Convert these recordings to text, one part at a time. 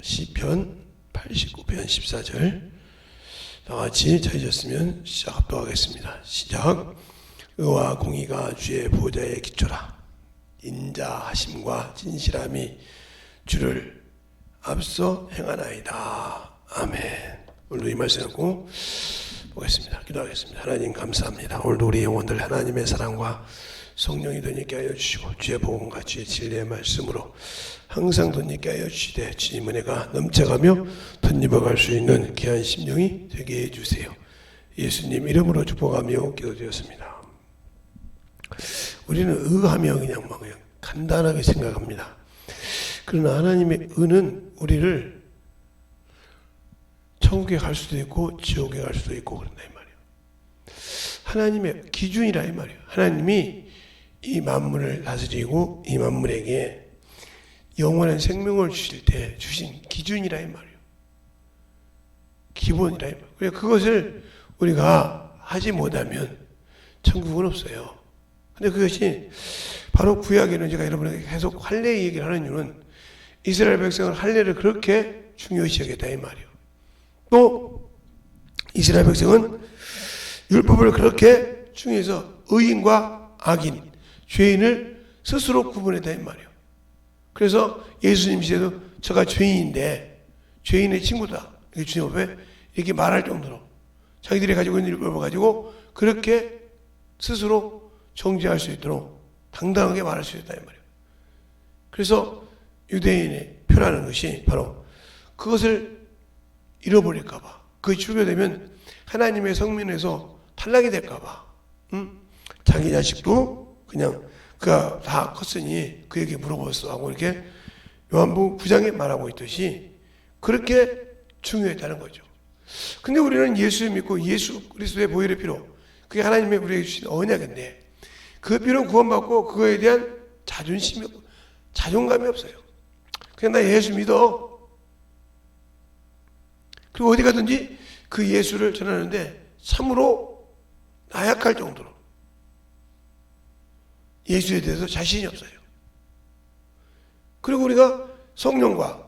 시편 89편 14절 다 같이 찾으셨으면 시작하도록 하겠습니다. 시작. 의와 공의가 주의 보좌에 기초라. 인자하심과 진실함이 주를 앞서 행하나이다. 아멘. 오늘도 이 말씀 갖고 보겠습니다. 기도하겠습니다. 하나님 감사합니다. 오늘도 우리 영혼들 하나님의 사랑과 성령이 덧입게 하여 주시고 주의 복음과 주의 진리의 말씀으로 항상 덧입게 하여 주시되 주님 은혜가 넘쳐가며 덧입어갈 수 있는 귀한 심령이 되게 해주세요. 예수님 이름으로 축복하며 기도드렸습니다. 우리는 의하며 그냥 간단하게 생각합니다. 그러나 하나님의 의는 우리를 천국에 갈 수도 있고 지옥에 갈 수도 있고 그런다 이 말이에요. 하나님의 기준이라 이 말이에요. 하나님이 이 만물을 다스리고 이 만물에게 영원한 생명을 주실 때 주신 기준이라 이 말이에요. 기본이라 이 말이에요. 그래서 그것을 우리가 하지 못하면 천국은 없어요. 근데 그것이 바로 구약에는 제가 여러분에게 계속 할례 얘기를 하는 이유는 이스라엘 백성은 할례를 그렇게 중요시 여겼다 이 말이에요. 또 이스라엘 백성은 율법을 그렇게 중요해서 의인과 악인, 죄인을 스스로 구분했다 이 말이에요. 그래서 예수님 시대도 저가 죄인인데 죄인의 친구다 이렇게 주님 앞에 이렇게 말할 정도로 자기들이 가지고 있는 율법을 가지고 그렇게 스스로 정죄할 수 있도록 당당하게 말할 수 있다 이 말이에요. 그래서 유대인의 표라는 것이 바로 그것을 잃어버릴까봐, 그게 출교되면 하나님의 성민에서 탈락이 될까봐, 자기 자식도 그냥 그가 다 컸으니 그에게 물어봤어 하고 이렇게 요한복음 9장에 말하고 있듯이 그렇게 중요했다는 거죠. 근데 우리는 예수 믿고 예수 그리스도의 보혈의 피로, 그게 하나님의 우리에게 주신 언약인데 그 피로 구원받고 그거에 대한 자존심이, 자존감이 없어요. 그냥 나 예수 믿어. 그리고 어디 가든지 그 예수를 전하는데 참으로 나약할 정도로 예수에 대해서 자신이 없어요. 그리고 우리가 성령과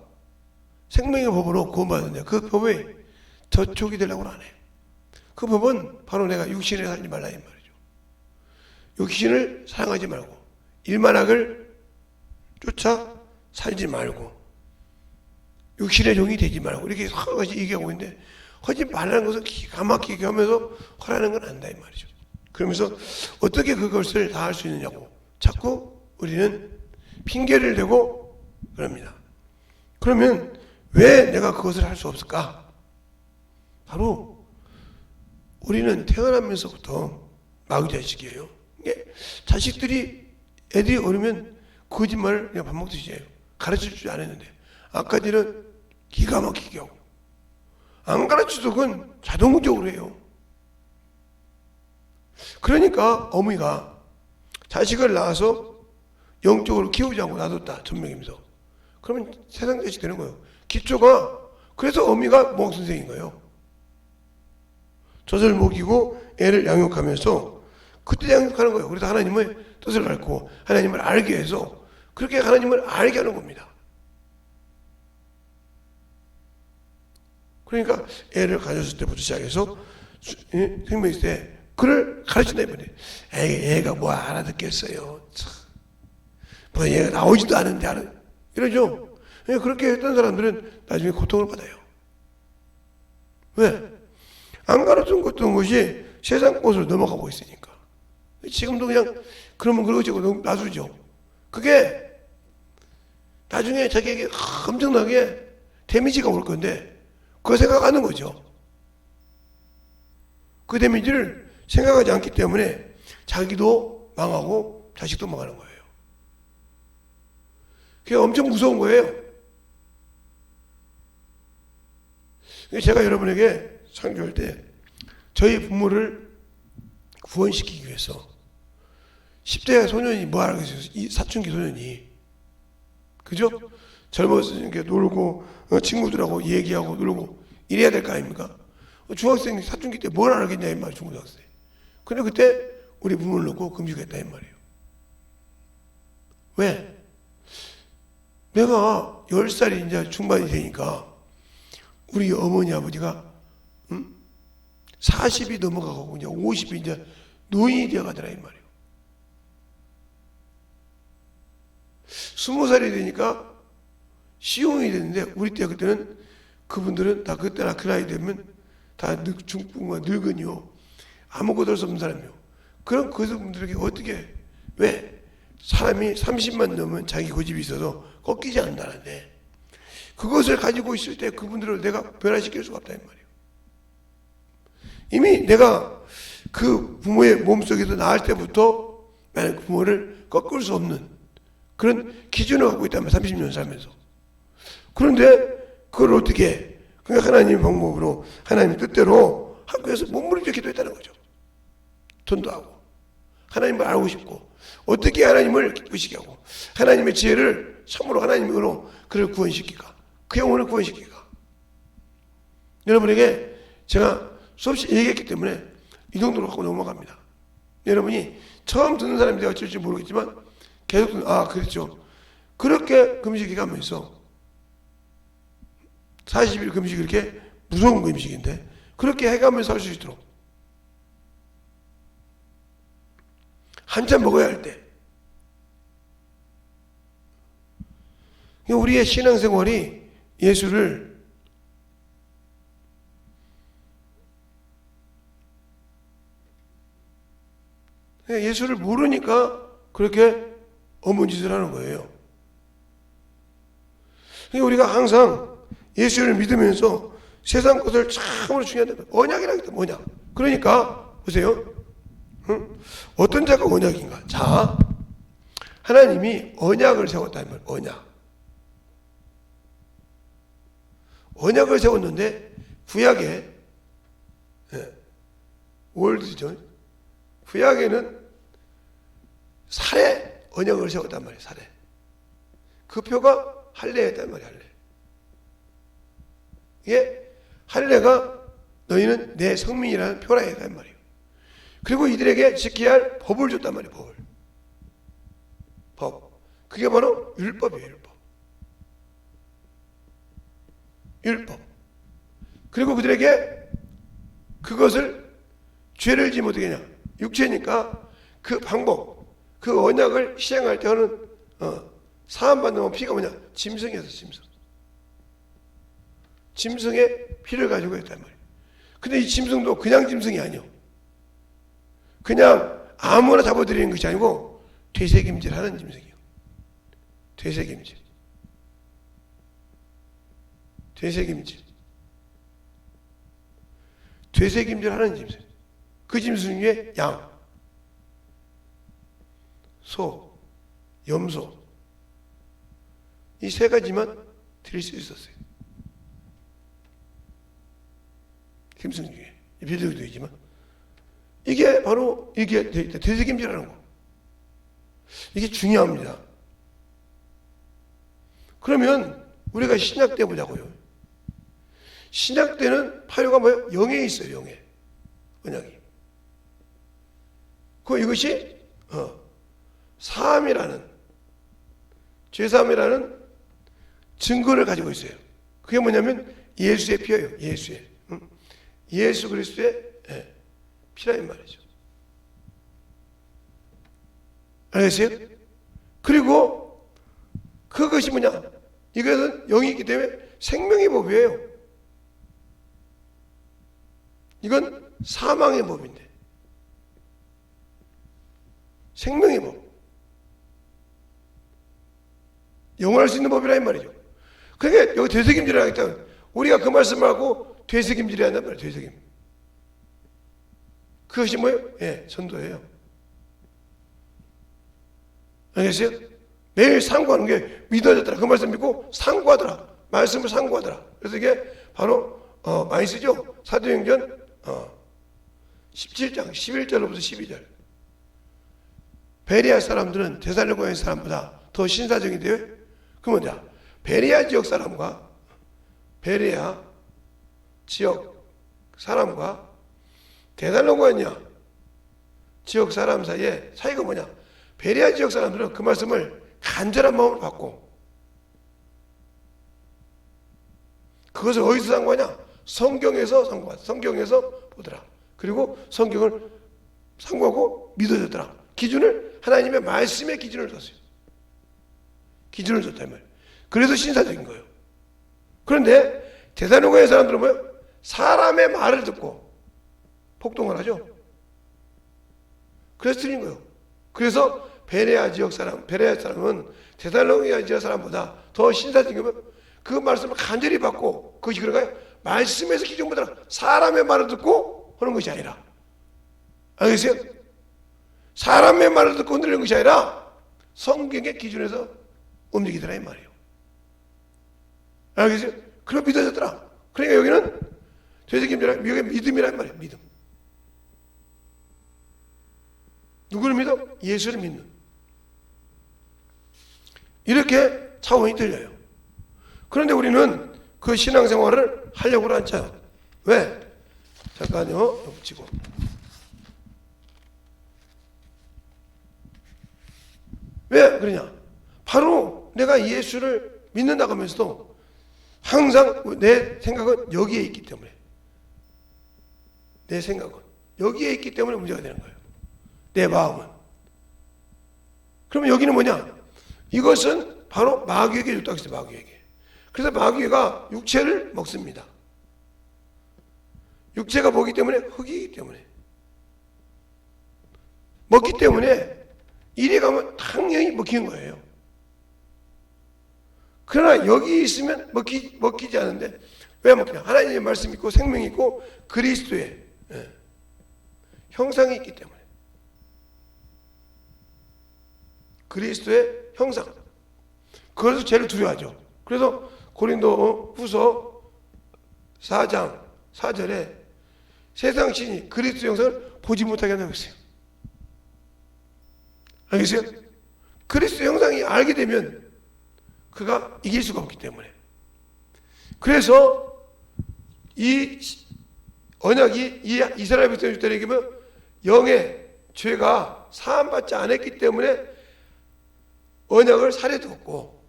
생명의 법으로 구원받는데 그 법에 저촉이 되려고는 안 해요. 그 법은 바로 내가 육신에 살지 말라 이 말이죠. 육신을 사랑하지 말고 일만악을 쫓아 살지 말고 육신의 종이 되지 말고 이렇게 서로 같이 얘기하고 있는데 하지 말라는 것을 기가 막히게 하면서 하라는 건 안다 이 말이죠. 그러면서 어떻게 그것을 다 할 수 있느냐고 자꾸 우리는 핑계를 대고 그럽니다. 그러면 왜 내가 그것을 할 수 없을까? 바로 우리는 태어나면서부터 마귀자식이에요. 자식들이 애들이 어리면 거짓말을 그냥 밥 먹듯이 해요. 가르칠 줄 안 했는데 아까들은 기가 막히게 하고 안 가르쳐도 그건 자동적으로 해요. 그러니까 어머니가 자식을 낳아서 영적으로 키우지 않고 놔뒀다 전명이면서 그러면 세상 자식 되는 거예요. 기초가 그래서 어머니가 목선생인 거예요. 젖을 먹이고 애를 양육하면서 그때 양육하는 거예요. 그래서 하나님의 뜻을 앓고 하나님을 알게 해서 그렇게 하나님을 알게 하는 겁니다. 그러니까 애를 가졌을 때부터 시작해서 생명이 있을 때 그를 가르친다 이번에. 애가 뭐 알아듣겠어요. 뭐 얘가 나오지도 않은데 이러죠. 그렇게 했던 사람들은 나중에 고통을 받아요. 왜? 안 가르친 것이 세상 곳으로 넘어가고 있으니까. 지금도 그냥 그러면 그러고 놔두죠. 그게 나중에 자기에게 엄청나게 데미지가 올 건데 그거 생각하는 거죠. 그 데미지를 생각하지 않기 때문에 자기도 망하고 자식도 망하는 거예요. 그게 엄청 무서운 거예요. 제가 여러분에게 설교할 때 저희 부모를 구원시키기 위해서 10대 소년이 뭐 하겠어요? 이 사춘기 소년이. 그죠? 젊었으니까 놀고 친구들하고 얘기하고 놀고 이래야 될 거 아닙니까? 중학생 사춘기 때 뭘 알겠냐 이 말이에요. 중고등학생. 근데 그때 우리 부모를 놓고 금식했다 이 말이에요. 왜? 내가 10살이 이제 중반이 되니까 우리 어머니 아버지가 40이 넘어가고 이제 50이 이제 노인이 되어가더라 이 말이에요. 20살이 되니까 시용이 됐는데 우리 때 그때는 그분들은 다 그때나 그 나이 되면 다 중풍과 늙은이요. 아무것도 할 수 없는 사람이요. 그럼 그 분들에게 어떻게 왜 사람이 30만 넘으면 자기 고집이 있어서 꺾이지 않는다는데 그것을 가지고 있을 때 그분들을 내가 변화시킬 수가 없다 이 말이에요. 이미 내가 그 부모의 몸속에서 낳을 때부터 나는 그 부모를 꺾을 수 없는 그런 기준을 갖고 있다면 30년 살면서. 그런데 그걸 어떻게 해? 그러니까 하나님의 방법으로 하나님의 뜻대로 학교에서 몸부림쳐 기도했다는 거죠. 돈도 하고 하나님을 알고 싶고 어떻게 하나님을 기쁘시게 하고 하나님의 지혜를 참으로 하나님으로 그를 구원시킬까? 그 영혼을 구원시킬까? 여러분에게 제가 수없이 얘기했기 때문에 이 정도로 갖고 넘어갑니다. 여러분이 처음 듣는 사람이 내가 어쩔지 모르겠지만 계속 그렇죠. 그렇게 금식이 가면서 40일 금식이 이렇게 무서운 금식인데 그렇게 해가면서 할 수 있도록 한참 먹어야 할 때 우리의 신앙생활이 예수를 모르니까 그렇게 어문 짓을 하는 거예요. 우리가 항상 예수를 믿으면서 세상 것을 참으로 중요하다. 언약이라기 때문에 언약. 그러니까 보세요. 어떤 자가 언약인가? 자, 하나님이 언약을 세웠다는 말. 언약을 세웠는데 구약에 월드죠. 구약에는 살에 언약을 세웠단 말이에요. 살에. 그 표가 할례였단 말이에요. 할례. 이게 할례가 너희는 내 성민이라는 표라 했단 말이에요. 그리고 이들에게 지켜야 할 법을 줬단 말이에요. 법. 그게 바로 율법이에요. 율법. 그리고 그들에게 그것을 죄를 지면 어떻게 하냐. 육체니까 그 방법, 그 언약을 시행할 때 하는 사함받는 피가 뭐냐. 짐승이었어. 짐승의 피를 가지고 했단 말이에요. 근데 이 짐승도 그냥 짐승이 아니요. 그냥 아무나 잡아들이는 것이 아니고 되새김질하는 짐승이요. 되새김질하는 짐승. 그 짐승 중에 양, 소, 염소 이 세 가지만 드릴 수 있었어요. 짐승 중에 비둘기도 있지만 이게 바로 이게 되새김질하는 거. 이게 중요합니다. 그러면 우리가 신약 때 보자고요. 신약 때는 파요가 뭐예요? 영에 있어요. 영에. 언약이. 이것이 사함이라는 죄사함이라는 증거를 가지고 있어요. 그게 뭐냐면 예수의 피예요. 예수 그리스도의 피라는 말이죠. 알겠어요? 그리고 그것이 뭐냐? 이것은 영이 있기 때문에 생명의 법이에요. 이건 사망의 법인데 생명의 법, 영원할 수 있는 법이라 이 말이죠. 그러니까 여기 되새김질을 하겠다. 우리가 그 말씀을 하고 되새김질을 한단 말이에요. 되새김. 그것이 뭐예요? 전도예요. 알겠어요? 매일 상고하는 게 믿어졌더라. 그 말씀 믿고 상고하더라. 말씀을 상고하더라. 그래서 이게 바로 많이 쓰죠. 사도행전 17장 11절로부터 12절. 베레아 사람들은 데살로니가 사람보다 더 신사적인데요. 그건 뭐냐? 베레아 지역 사람과 베레아 지역 사람과 데살로니가 지역 사람 사이에 차이가 뭐냐? 베레아 지역 사람들은 그 말씀을 간절한 마음으로 받고 그것을 어디서 산 거냐? 성경에서 산 거야. 성경에서 보더라. 그리고 성경을 상고하고 믿어졌더라. 기준을 하나님의 말씀의 기준을 뒀어요. 기준을 줬다 이 말이에요. 그래서 신사적인 거예요. 그런데 데살로니가의 사람들은 뭐예요? 사람의 말을 듣고 폭동을 하죠. 그래서 틀린 거예요. 그래서 베레아 지역 사람, 베레아 사람은 데살로니가 지역 사람보다 더 신사적인 거예요. 그 말씀을 간절히 받고 그것이 그런가요? 말씀에서 기준보다 사람의 말을 듣고 하는 것이 아니라, 알겠어요? 사람의 말을 듣고 흔들리는 것이 아니라 성경의 기준에서 움직이더라 이 말이에요. 알겠어요? 그럼 믿어졌더라. 그러니까 여기는 되새김이란 여기 믿음이란 말이에요. 믿음. 누구를 믿어? 예수를 믿는. 이렇게 차원이 틀려요. 그런데 우리는 그 신앙생활을 하려고 하지 않아요. 왜? 잠깐요. 붙이고. 왜 그러냐? 바로 내가 예수를 믿는다고 하면서도 항상 내 생각은 여기에 있기 때문에, 내 생각은 여기에 있기 때문에 문제가 되는 거예요. 내 마음은. 그러면 여기는 뭐냐? 이것은 바로 마귀에게 줬다고 했어요. 마귀에게. 그래서 마귀가 육체를 먹습니다. 육체가 뭐기 때문에? 흙이기 때문에. 먹기 때문에 이리 가면 당연히 먹히는 거예요. 그러나 여기 있으면 먹히지 않는데 왜 먹히냐? 하나님의 말씀이 있고 생명이 있고 그리스도의 형상이 있기 때문에. 그리스도의 형상. 그래서 죄를 두려워하죠. 그래서 고린도 후서 4장 4절에 세상 신이 그리스도 형상을 보지 못하게 한다고 했어요. 알겠어요? 그리스도 형상이 알게 되면 그가 이길 수가 없기 때문에. 그래서 이 언약이 이스라엘 백성들에게 영의 죄가 사함받지 않았기 때문에 언약을 살해두었고,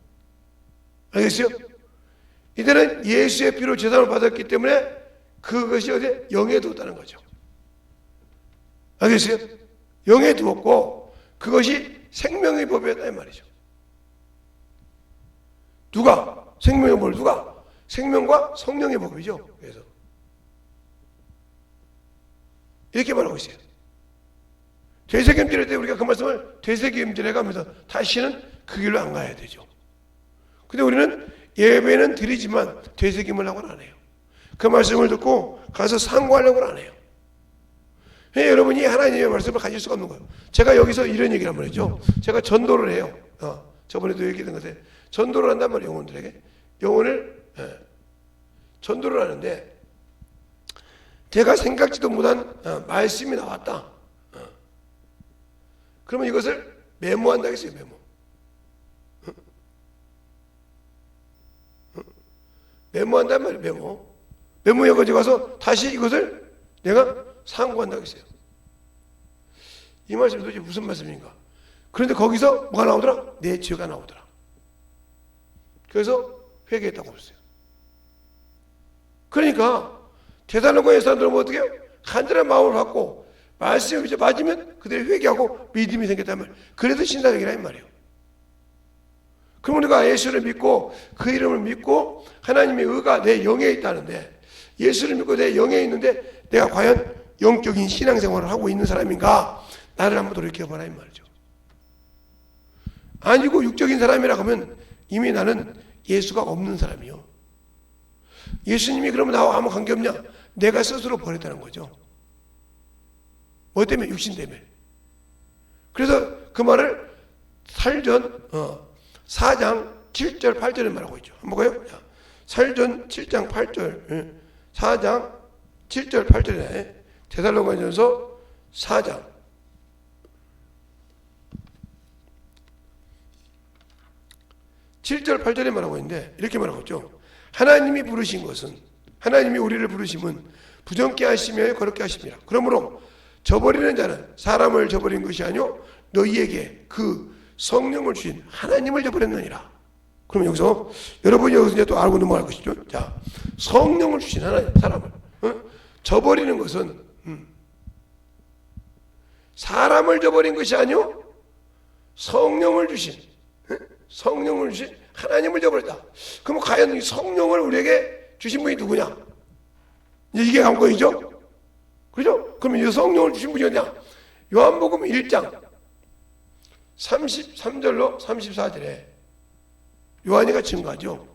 알겠어요? 이들은 예수의 피로 제사를 받았기 때문에 그것이 어디에? 영에 두었다는 거죠. 알겠어요? 영에 두었고 그것이 생명의 법이었다 이 말이죠. 누가? 생명의 법을 누가? 생명과 성령의 법이죠. 그래서 이렇게 말하고 있어요. 되새김질할 때 우리가 그 말씀을 되새김질해 가면서 다시는 그 길로 안 가야 되죠. 근데 우리는 예배는 드리지만 되새김을 하고는 안 해요. 그 말씀을 듣고 가서 상고하려고는 안 해요. 여러분이 하나님의 말씀을 가질 수가 없는 거예요. 제가 여기서 이런 얘기를 한번 했죠. 제가 전도를 해요. 저번에도 얘기했던 것에 전도를 한단 말이에요. 영혼들에게. 영혼을 전도를 하는데 제가 생각지도 못한 말씀이 나왔다. 그러면 이것을 메모한다 했어요. 메모한단 말이에요. 메모에 가져가서 다시 이것을 내가 상고한다고 했어요. 이 말씀이 도대체 무슨 말씀인가? 그런데 거기서 뭐가 나오더라? 내 죄가 나오더라. 그래서 회개했다고 했어요. 그러니까 데살로니가의 사람들은 어떻게 해요? 간절한 마음을 갖고 말씀이 이제 맞으면 그들이 회개하고 믿음이 생겼다면 그래도 신사적이라 이 말이에요. 그럼 우리가 예수를 믿고 그 이름을 믿고 하나님의 의가 내 영에 있다는데, 예수를 믿고 내 영에 있는데 내가 과연 영적인 신앙생활을 하고 있는 사람인가? 나를 한번 돌이켜봐라 이 말이죠. 아니고 육적인 사람이라고 하면 이미 나는 예수가 없는 사람이요. 예수님이 그러면 나와 아무 관계없냐? 내가 스스로 버렸다는 거죠. 뭐 때문에? 육신 때문에. 그래서 그 말을 살전 4장 7절 8절에 말하고 있죠. 한번 볼까요? 살전 7장 8절 4장 7절 8절에 데살로니가전서 4장 7절 8절에 말하고 있는데 이렇게 말하고 있죠. 하나님이 부르신 것은, 하나님이 우리를 부르심은 부정케 하시며 거룩케 하십니다. 그러므로 저버리는 자는 사람을 저버린 것이 아니요 너희에게 그 성령을 주신 하나님을 저버렸느니라. 그럼 여기서 여러분이 여기서 이제 또 알고 넘어갈 것이죠. 자, 성령을 주신 하나님, 사람을 저버리는 것은 사람을 저버린 것이 아니요 성령을 주신 하나님을 저버렸다. 그럼 과연 이 성령을 우리에게 주신 분이 누구냐? 이게 관건이죠. 그죠? 그러면 이 성령을 주신 분이 어디냐? 요한복음 1장 33절로 34절에 요한이가 증거하죠.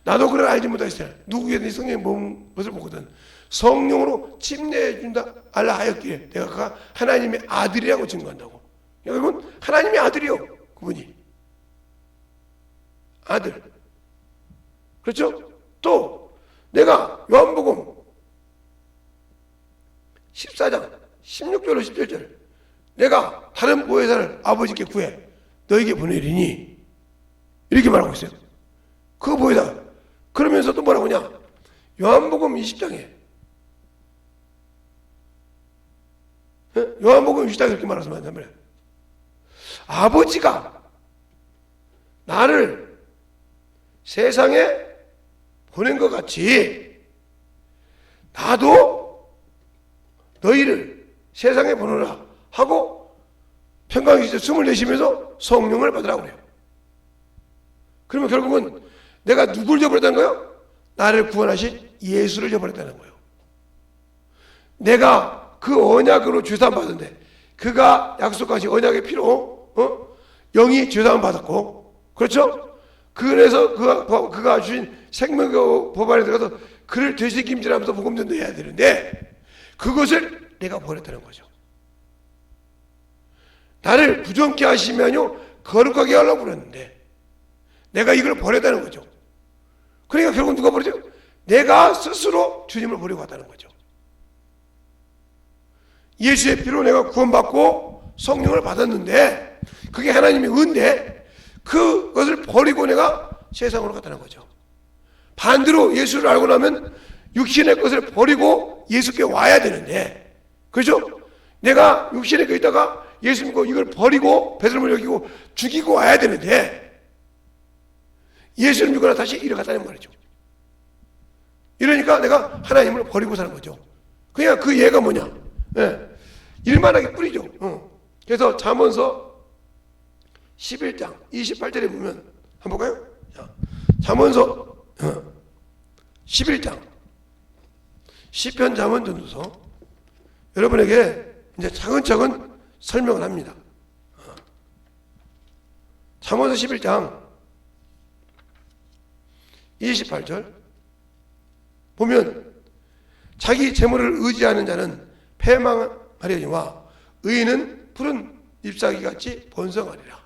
나도 그를 알지 못하겠으나 누구에게 성령이 뭔 것을 보거든 성령으로 침례해 준다 알라 하였기에 내가 그가 하나님의 아들이라고 증거한다고. 여러분 하나님의 아들이요. 그분이 아들. 그렇죠? 또 내가 요한복음 14장 16절로 17절 내가 다른 보혜사를 아버지께 구해 너에게 보내리니 이렇게 말하고 있어요. 그 보혜사. 그러면서 또 뭐라고 하냐? 요한복음 20장에 요한복음 20장에 이렇게 말해서 말이야. 아버지가 나를 세상에 보낸 것 같이 나도 너희를 세상에 보내라 하고 평강시대 숨을 내쉬면서 성령을 받으라고 그래요. 그러면 결국은 내가 누굴 저버렸다는 거예요? 나를 구원하신 예수를 저버렸다는 거예요. 내가 그 언약으로 죄사함 받았는데 그가 약속하신 언약의 피로 영이 죄사함 받았고 그렇죠? 그래서 그가 주신 생명의 법 안에 들어가서 그를 되새김질하면서 복음 전도해야 되는데 그것을 내가 버렸다는 거죠. 나를 부정케 하시면요 거룩하게 하려고 그랬는데 내가 이걸 버렸다는 거죠. 그러니까 결국 누가 버리죠? 내가 스스로 주님을 버리고 갔다는 거죠. 예수의 피로 내가 구원받고 성령을 받았는데 그게 하나님의 은혜인데 그것을 버리고 내가 세상으로 갔다는 거죠. 반대로 예수를 알고 나면 육신의 것을 버리고 예수께 와야 되는데 그렇죠? 내가 육신에 있다가 예수 믿고 이걸 버리고 배설물 여기고 죽이고 와야 되는데 예수를 믿거나 다시 일어갔다는 말이죠. 이러니까 내가 하나님을 버리고 사는 거죠. 그냥 그 예가 뭐냐? 일만하게 뿌리죠. 그래서 잠언서 11장 28절에 보면 한번 볼까요? 잠언서 11장 시편 잠언 전도서 여러분에게 이제 차근차근 설명을 합니다. 잠언서 11장 28절 보면 자기 재물을 의지하는 자는 패망하려니와 의인은 푸른 잎사귀같이 번성하리라.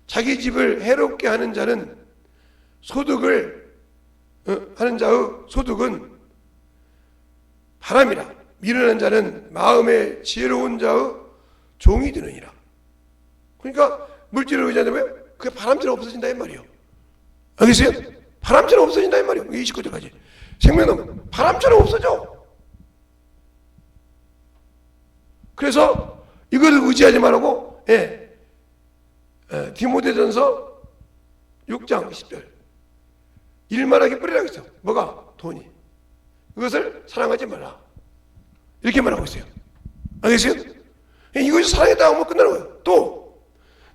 자기 집을 해롭게 하는 자는 소득을 하는 자의 소득은 바람이라. 미련한 자는 마음에 지혜로운 자의 종이 되느니라. 그러니까 물질을 의지한다면 그게 바람처럼 없어진다 이 말이에요. 알겠어요? 바람처럼 없어진다 이 말이에요. 29절까지 생명은 바람처럼 없어져. 그래서 이것을 의지하지 말고 디모데전서 6장 10절 일만하게 뿌리라고 했어요. 뭐가? 돈이. 이것을 사랑하지 마라 이렇게 말하고 있어요. 알겠어요? 이것이 사랑했다고 하면 끝나는 거예요. 또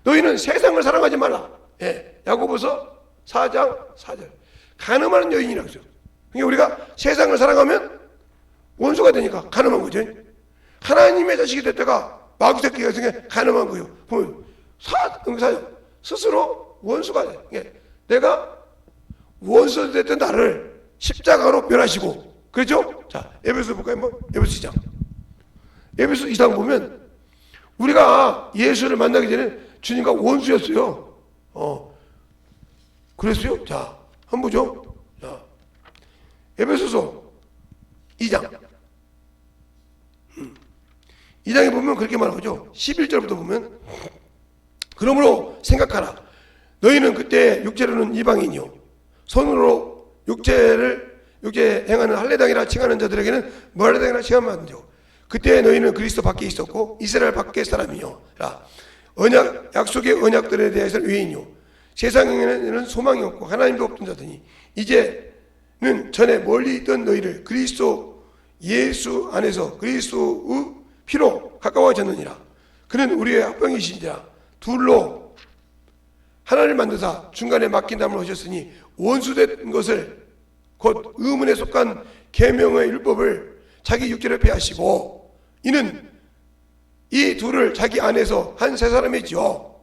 너희는 세상을 사랑하지 말라. 야고보서 4장 4절 간음하는 여인이라고 했어요. 그러니까 우리가 세상을 사랑하면 원수가 되니까 간음한 거죠. 하나님의 자식이 됐다가 마귀새끼가 생겨 간음한 거예요. 보면 스스로 원수가 돼. 내가 원수 됐던 나를 십자가로 멸하시고 그렇죠? 자, 에베소 볼까요? 에베소 2장. 에베소 2장 보면 우리가 예수를 만나기 전에 주님과 원수였어요. 그랬어요? 자, 한번 보죠. 자, 에베소서 2장. 2장에 보면 그렇게 말하죠. 11절부터 보면 그러므로 생각하라. 너희는 그때 육체로는 이방인이요 손으로 육체 행하는 할례당이라 칭하는 자들에게는 무할례당이라 칭하면 되죠. 그때 너희는 그리스도 밖에 있었고 이스라엘 밖의 사람이요 약속의 언약들에 대해서는 외인이요 세상에는 소망이 없고 하나님도 없던 자더니 이제는 전에 멀리 있던 너희를 그리스도 예수 안에서 그리스도의 피로 가까워졌느니라. 그는 우리의 합병이신지라. 둘로 하나를 만드사 중간에 맡긴 담을 하셨으니 원수된 것을 곧 의문에 속한 계명의 율법을 자기 육체를 폐하시고 이는 이 둘을 자기 안에서 한 세 사람이지요.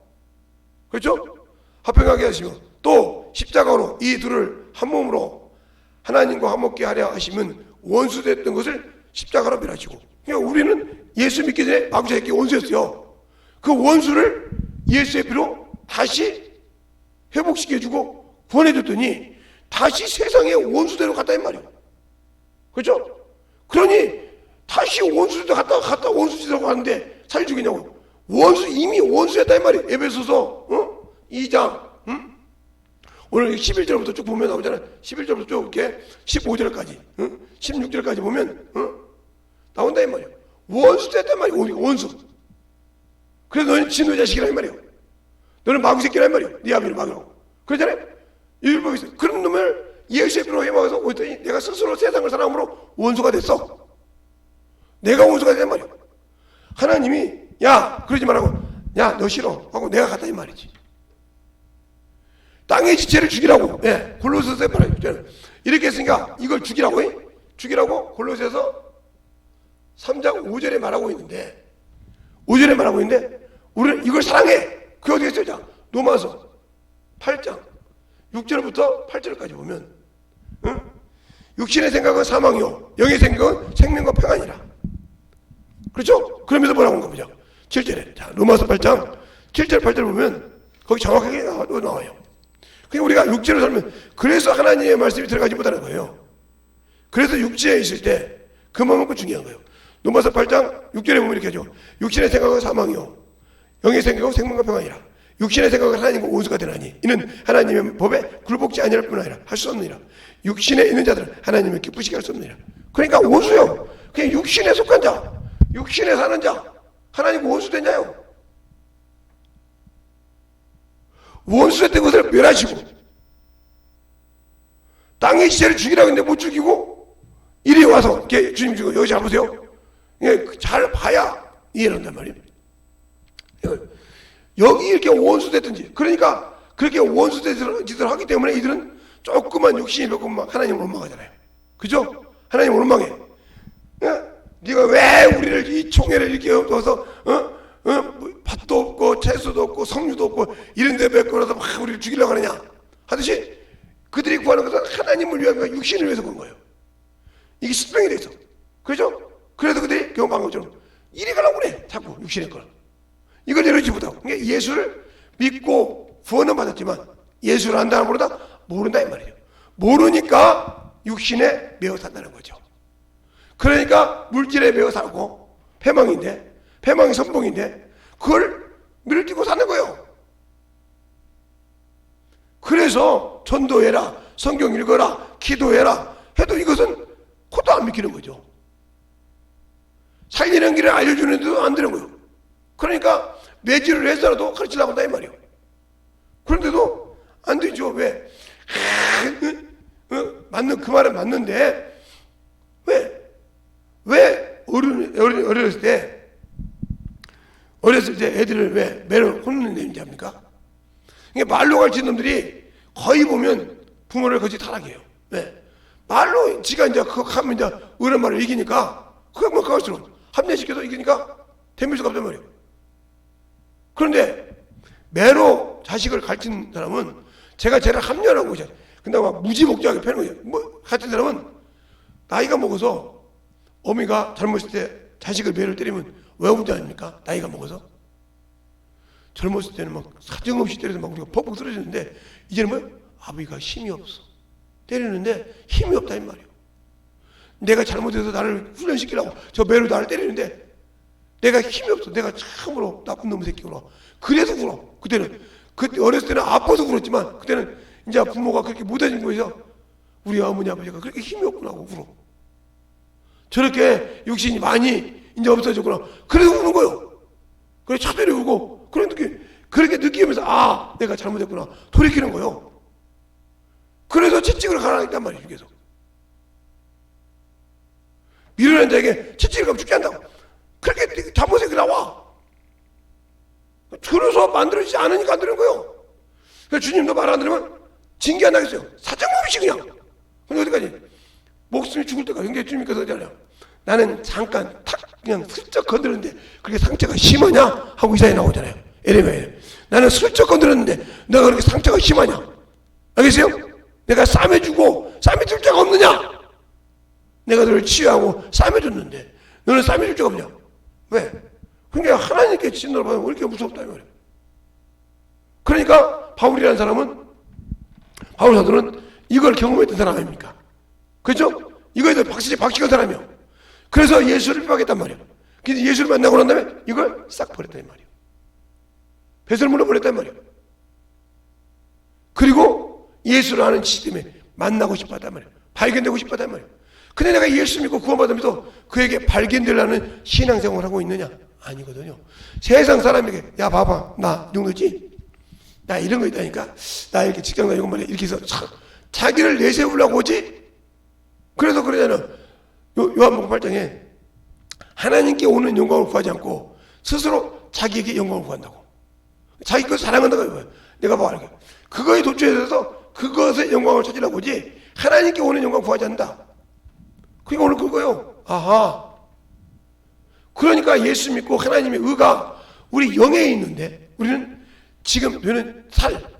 그렇죠? 합병하게 하시며 또 십자가로 이 둘을 한 몸으로 하나님과 화목케 하려 하시면 원수됐던 것을 십자가로 멸하시고. 그러니까 우리는 예수 믿기 전에 마귀에게 원수였어요. 그 원수를 예수의 피로 다시 회복시켜주고 구원해줬더니 다시 세상의 원수대로 갔다 이 말이에요. 그렇죠? 그러니 다시 원수대로 갔다 원수대로 가는데 사실 죽이냐고. 이미 원수였다 이 말이에요. 에베소서 2장 오늘 11절부터 쭉 보면 나오잖아요. 11절부터 쭉 이렇게 15절까지 16절까지 보면 나온다 이 말이에요. 원수됐단 말이에요. 원수. 그래서 너는 진노의 자식이라 이 말이에요. 너는 마귀 새끼라 이 말이에요. 네 아비를 막으라고. 그러잖아요. 율법이 있어요. 그런 놈을 예수의 피로 해먹어서 오더니 내가 스스로 세상을 사랑함으로 원수가 됐어. 내가 원수가 됐단 말이에요. 하나님이 야 그러지 말라고, 야 너 싫어 하고 내가 갔다 이 말이지. 땅의 지체를 죽이라고. 예, 골로새서에 말해요. 이렇게 했으니까 이걸 죽이라고 골로새서 3장 5절에 말하고 있는데, 5절에 말하고 있는데 우리는 이걸 사랑해. 그게 어디 있어요? 자, 로마서 8장 6절부터 8절까지 보면 육신의 생각은 사망이요 영의 생각은 생명과 평안이라. 그렇죠? 그러면서 뭐라고 한가 보죠. 7절에 자, 로마서 8장 7절 8절 보면 거기 정확하게 나와요. 그러니까 우리가 육체로 살면 그래서 하나님의 말씀이 들어가지 못하는 거예요. 그래서 육체에 있을 때 그만큼 중요한 거예요. 로마서 8장 6절에 보면 이렇게 하죠. 육신의 생각은 사망이요 영의 생각은 생명과 평안이라. 육신의 생각은 하나님과 원수가 되나니 이는 하나님의 법에 굴복지 아니할 뿐 아니라 할 수 없느니라. 육신에 있는 자들은 하나님을 기쁘시게 할 수 없느니라. 그러니까 원수요. 그냥 육신에 속한 자, 육신에 사는 자, 하나님과 원수 되냐요. 원수됐던 것을 멸하시고 땅의 지체를 죽이라고 했는데 못 죽이고 이리 와서 주님 죽이고 여기 잘 보세요. 잘 봐야 이해를 한단 말이에요. 여기 이렇게 원수됐든지, 그러니까 그렇게 원수된 짓을 하기 때문에 이들은 조그만 육신이 조금만 하나님을 원망하잖아요. 그죠? 하나님을 원망해. 네가 왜 우리를 이 총회를 이렇게 엎어서 밭도 없고 채소도 없고 석류도 없고 이런 데 메꿔놔서 막 우리를 죽이려고 하느냐 하듯이 그들이 구하는 것은 하나님을 위한 거야. 육신을 위해서 그런 거예요. 이게 수평이 돼 있어. 그죠? 그래서 그들이 경험한 것처럼 이리 가려고 그래. 자꾸 육신의 걸. 이걸 내려주지 못하고. 그러니까 예수를 믿고 구원은 받았지만 예수를 안다는 것보다 모른다 이 말이죠. 모르니까 육신에 매어 산다는 거죠. 그러니까 물질에 매어 살고 패망이 선봉인데 그걸 밀어뛰고 사는 거예요. 그래서 전도해라, 성경 읽어라, 기도해라 해도 이것은 코도 안 믿기는 거죠. 살리는 길을 알려주는데도 안 되는 거예요. 그러니까 매질을 해서라도 가르치려고 한다 이 말이에요. 그런데도 안 되죠. 왜? 맞는 그 말은 맞는데 왜 어렸을 때 애들을 왜 매를 혼내는 데인지 압니까? 그러니까 말로 가르치는 놈들이 거의 보면 부모를 거짓 타락해요. 왜? 말로 지가 이제 그거 하면 이제 어른 말을 이기니까 그거 갈수록 합리시켜서 이기니까 대밀수가 없단 말이에요. 그런데 매로 자식을 가르치는 사람은 제가 쟤를 합리화하고 것이야. 근데 막 무지목지하게 패는 거예요. 가르치는 사람은 나이가 먹어서 어미가 젊었을 때 자식을 매를 때리면 왜 웃지 않습니까? 나이가 먹어서. 젊었을 때는 막 사정없이 때려서 막 우리가 퍽퍽 쓰러지는데 이제는 뭐야? 아버지가 힘이 없어. 때리는데 힘이 없다 이 말이에요. 내가 잘못해서 나를 훈련시키려고 저 매로 나를 때리는데 내가 힘이 없어. 내가 참으로 나쁜 놈의 새끼구나. 그래서 울어. 그때는 어렸을 때는 아파서 울었지만 그때는 이제 부모가 그렇게 못해준 거에서 우리 어머니 아버지가 그렇게 힘이 없구나 하고 울어. 저렇게 육신이 많이 이제 없어졌구나. 그래서 우는 거예요. 그래 차별이 울고 그렇게 느끼면서 내가 잘못했구나 돌이키는 거예요. 그래서 채찍을 갈아냈단 말이에요. 계속. 미련한 자에게 채찍을 죽게 한다고. 그렇게 잠언에 나와. 그래서 만들어지지 않으니까 안 되는 거예요. 그래서 주님도 말 안 들으면 징계 안 하겠어요. 사정없이 그냥. 근데 어디까지? 목숨이 죽을 때까지. 근데 주님께서 하잖아요. 나는 잠깐 탁 그냥 슬쩍 건드렸는데 그렇게 상처가 심하냐? 하고 이사에 나오잖아요. 에레미야에. 나는 슬쩍 건드렸는데 내가 그렇게 상처가 심하냐? 알겠어요? 내가 쌈해주고 쌈해줄 자가 없느냐? 내가 너를 치유하고 쌈해줬는데 너는 쌈해줄 자가 없냐? 왜? 그러니까 하나님께 진노를 받으면 왜 이렇게 무섭다 이 말이에요. 그러니까 바울이라는 사람은, 바울 사도는 이걸 경험했던 사람 아닙니까? 그렇죠? 이거에 대해 확실히 박식한 사람이요. 그래서 예수를 핍박했단 말이에요. 그래서 예수를 만나고 난 다음에 이걸 싹 버렸단 말이에요. 배설물로 버렸단 말이에요. 그리고 예수를 아는 시스템에 만나고 싶었단 말이에요. 발견되고 싶었단 말이에요. 근데 내가 예수 믿고 구원받으면서 그에게 발견되려는 신앙생활을 하고 있느냐? 아니거든요. 세상 사람에게 야 봐봐 나 이 정도지? 나 이런 거 있다니까? 나 이렇게 직장 다니고 말이야 이렇게 해서 자기를 내세우려고 오지? 그래서 그러잖아. 요한복음 8장에 하나님께 오는 영광을 구하지 않고 스스로 자기에게 영광을 구한다고. 자기 것 사랑한다고 해요. 내가 봐 이렇게. 그거에 도취해서 그것의 영광을 찾으려고 오지 하나님께 오는 영광 구하지 않는다. 그게 오늘 그거예요. 아하. 그러니까 예수 믿고 하나님의 의가 우리 영에 있는데 우리는 지금 저는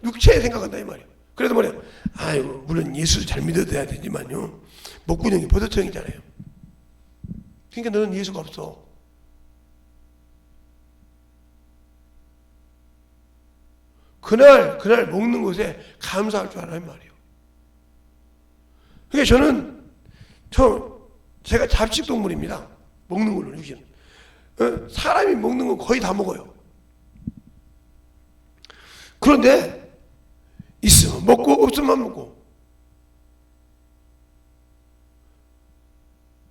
육체에 생각한다 이 말이에요. 그래도 말이에요. 아유 물론 예수 잘 믿어야 되지만요. 목구멍이 버섯형이잖아요. 그러니까 너는 예수가 없어. 그날 먹는 것에 감사할 줄 알아 이 말이에요. 그러니까 저는 제가 잡식동물입니다. 먹는 걸로 육신. 사람이 먹는 건 거의 다 먹어요. 그런데 있으면 먹고 없으면 안 먹고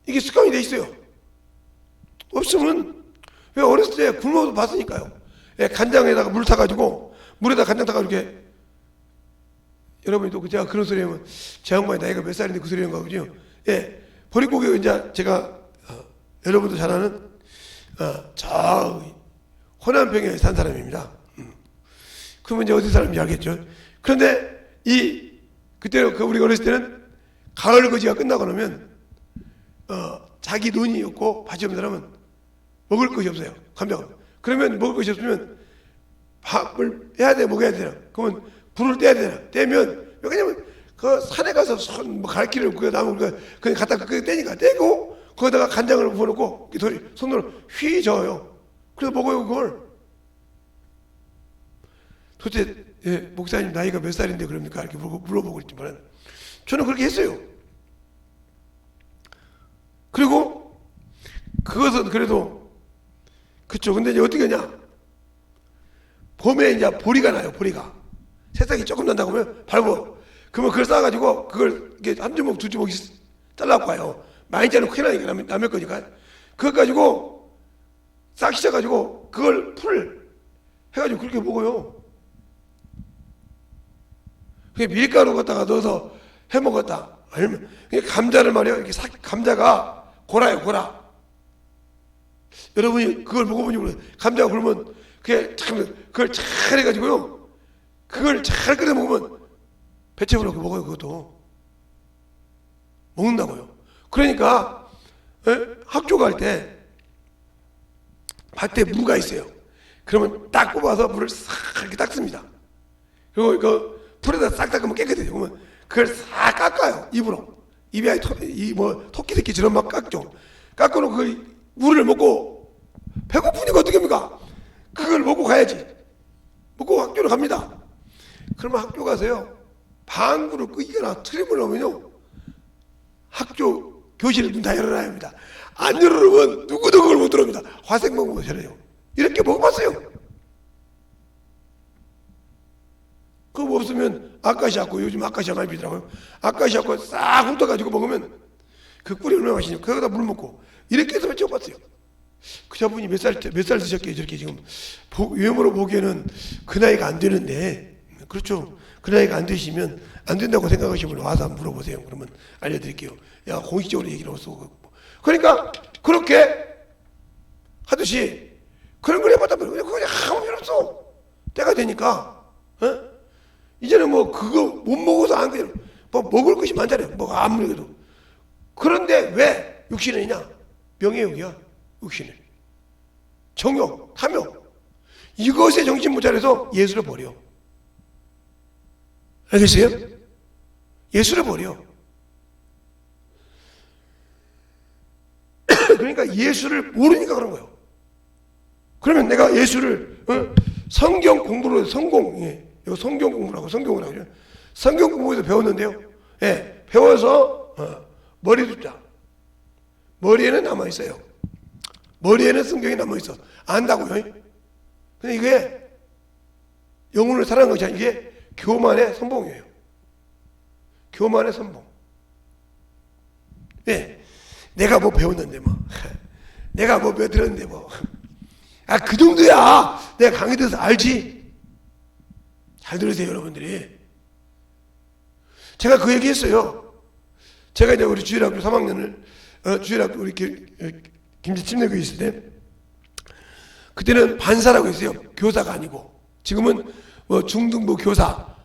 이게 습관이 돼 있어요. 없으면 왜 어렸을 때 굶어도 봤으니까요. 간장에다가 물 타가지고 물에다 간장 타가지고 이렇게 여러분이 또 제가 그런 소리 하면 제 양반이 나이가 몇 살인데 그 소리 하는 거거든요. 예, 보릿고개 이제 제가 여러분도 잘 아는 저 호남평에 산 사람입니다. 그러면 이제 어디 사람인지 알겠죠. 그런데 그때 우리가 어렸을 때는 가을 거지가 끝나고 나면 자기 눈이 없고 밭이 없는 사람은 먹을 것이 없어요. 감자가. 그러면 먹을 것이 없으면 밥을 해야 돼, 먹어야 되나? 그러면 불을 떼야 되나? 떼면 왜냐면 그 산에 가서 갈길을 그 나무 그냥 갖다 그 떼니까 떼고 거기다가 간장을 부어놓고 손으로 휘 저어요. 그래서 먹어요 그걸. 도대체 목사님 나이가 몇 살인데 그럽니까? 이렇게 물어보고 있지만 저는 그렇게 했어요. 그리고 그것은 그래도 그쵸. 근데 이제 어떻게 하냐? 봄에 이제 보리가 나요. 보리가 새싹이 조금 난다고 하면 밟어. 그러면 그걸 싸가지고 그걸 이렇게 한 주먹 두 주먹씩 잘라고 가요. 많이 자르면 큰일 나니까 남의 거니까. 그걸 가지고 싹 씻어가지고 그걸 풀 해가지고 그렇게 먹어요. 그게 밀가루 갖다가 넣어서 해 먹었다. 아니면 감자를 말이야. 이렇게 감자가 고라요, 고라. 여러분이 그걸 먹어보니 모르겠어요. 감자가 굴면 그걸 잘 해가지고요. 그걸 잘 끓여 먹으면 배채부로 먹어요. 그것도 먹는다고요. 그러니까 학교 갈 때 밭에 무가 있어요. 그러면 딱 뽑아서 물을 싹 이렇게 닦습니다. 그리고 그 풀에다 싹 닦으면 깨끗해요. 그러면 그걸 싹 깎아요. 입으로. 입에 토끼 새끼처럼 막 깎죠. 깎아놓고 그 물을 먹고 배고프니까 어떻게 합니까? 그걸 먹고 가야지. 먹고 학교로 갑니다. 그러면 학교 가서요. 방구를 끄거나 트림을 넣으면요. 학교 교실을 문 다 열어놔야 합니다. 안 열어놓으면 누구도 그걸 못 들어옵니다. 화생 먹는 것처럼요. 이렇게 먹어봤어요. 그거 없으면 아카시아코, 요즘 아카시아 많이 비더라고요. 아카시아코 싹 훑어가지고 먹으면 그 꿀이 얼마나 맛있냐. 거기다 물 먹고 이렇게 해서 찍어봤어요. 그 자분이 몇 살 드셨기에 저렇게 지금 외모로 보기에는 그 나이가 안 되는데, 그렇죠. 그 나이가 안 되시면 안 된다고 생각하시면 와서 한번 물어보세요. 그러면 알려드릴게요. 야, 공식적으로 얘기를 없어. 그러니까 그렇게 하듯이 그런 걸 해봤단 말이에요. 그거 그냥 아무 일 없어. 때가 되니까. 어? 이제는 뭐 그거 못 먹어서 안 그래요. 뭐 먹을 것이 많잖아요. 뭐 아무래도. 그런데 왜 육신이냐? 명예욕이야. 육신은. 정욕, 탐욕. 이것에 정신 못 차려서 예수를 버려. 알겠어요? 예수를 버려. 그러니까 예수를 모르니까 그런 거예요. 그러면 내가 예수를 성경 공부로 성공, 이거 성경 공부라고 성경을 하죠. 성경 공부에서 배웠는데요. 예, 배워서 머리 숫자. 머리에는 남아 있어요. 머리에는 성경이 남아 있어. 안다고요. 근데 이게 영혼을 사랑하는 것이 아니라 이게 교만의 선봉이에요. 교만의 선봉. 예, 내가 뭐 배웠는데 뭐, 내가 뭐 들었는데 뭐. 아, 그 정도야. 내가 강의 들어서 알지. 잘 들으세요, 여러분들이. 제가 그 얘기 했어요. 제가 이제 우리 주일학교 3학년을, 주일학교 우리 김치침내교에 있을 때, 그때는 반사라고 했어요. 교사가 아니고. 지금은 뭐 중등부 교사,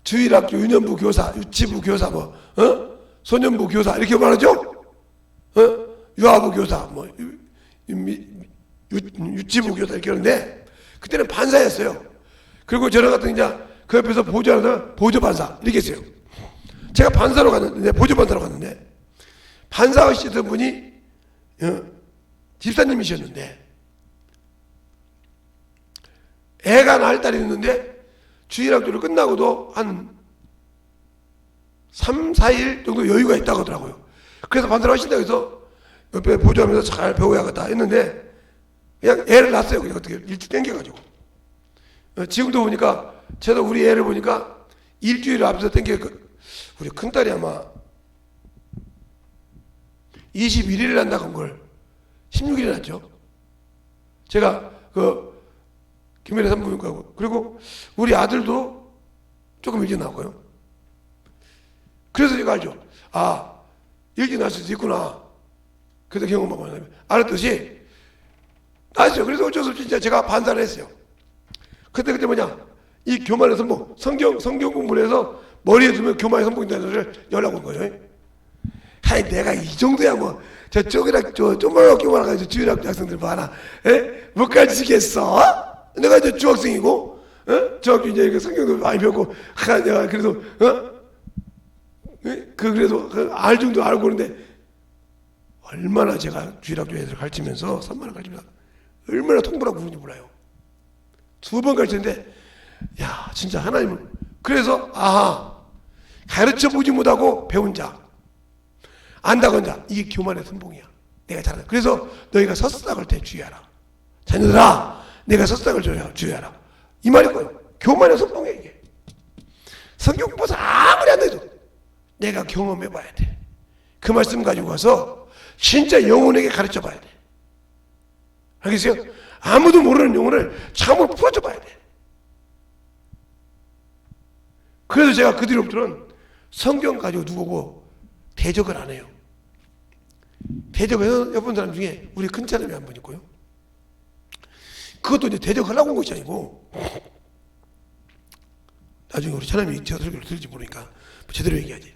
주일학교 유년부 교사, 유치부 교사, 소년부 교사, 이렇게 말하죠? 유아부 교사, 유치부 교사 이렇게 하는데, 그때는 반사였어요. 그리고 저랑 같은 이제 그 옆에서 보조하는 보조반사, 이렇게 했어요. 제가 반사로 갔는데, 보조반사로 갔는데, 반사하시던 분이, 집사님이셨는데, 애가 낳을 딸이 있는데, 주일학교를 끝나고도 한 3, 4일 정도 여유가 있다고 하더라고요. 그래서 반사를 하신다고 해서 옆에 보조하면서 잘 배워야겠다 했는데, 그냥 애를 낳았어요. 그냥 어떻게 일찍 땡겨가지고. 지금도 보니까, 저도 우리 애를 보니까 일주일 앞서 우리 큰딸이 아마 21일에 난다고 한 걸 16일에 났죠. 제가 김일의 산부인과고, 그리고 우리 아들도 조금 일찍 나왔고요. 그래서 제가 알죠. 아, 일찍 날 수도 있구나. 그래서 경험하고 알았듯이 났어요. 그래서 어쩔 수 없이 진짜 제가 반사를 했어요. 그때 뭐냐, 이 교만의 선봉, 성경 공부를 해서 머리에 두면 교만의 선봉이라는 소리를 연락 온 거예요. 하이, 내가 이 정도야 뭐 저쪽이랑 조그맣게 교만해가지고 주일학교 학생들 봐라. 못 가르치겠어? 내가 이제 중학생이고, 중학교 이제 성경도 많이 배웠고, 내가 그래도, 그래도 알 정도 알고 그러는데, 얼마나 제가 주일학교 애들 가르치면서, 3만 원 가르치면서, 얼마나 통보라고 부르는지 몰라요. 2번 가르쳤는데, 야, 진짜 하나님을. 그래서, 아하, 가르쳐 보지 못하고 배운 자, 안다건 자, 이게 교만의 선봉이야. 내가 잘한다. 그래서 너희가 서싹할 때 주의하라. 자녀들아, 내가 서싹을 주의하라. 이 말일 거예요. 교만의 선봉이야, 이게. 성경 공부해서 아무리 안 해도 내가 경험해 봐야 돼. 그 말씀 가지고 가서 진짜 영혼에게 가르쳐 봐야 돼. 알겠어요? 아무도 모르는 영혼을 참으로 풀어줘 봐야 돼. 그래서 제가 그 뒤로부터는 성경 가지고 누구고 대적을 안 해요. 대적을 해본 사람 중에 우리 큰 사람이 한 분 있고요. 그것도 이제 대적하려고 온 것이 아니고, 나중에 우리 차남이 제 설교를 들을지 모르니까 제대로 얘기하지.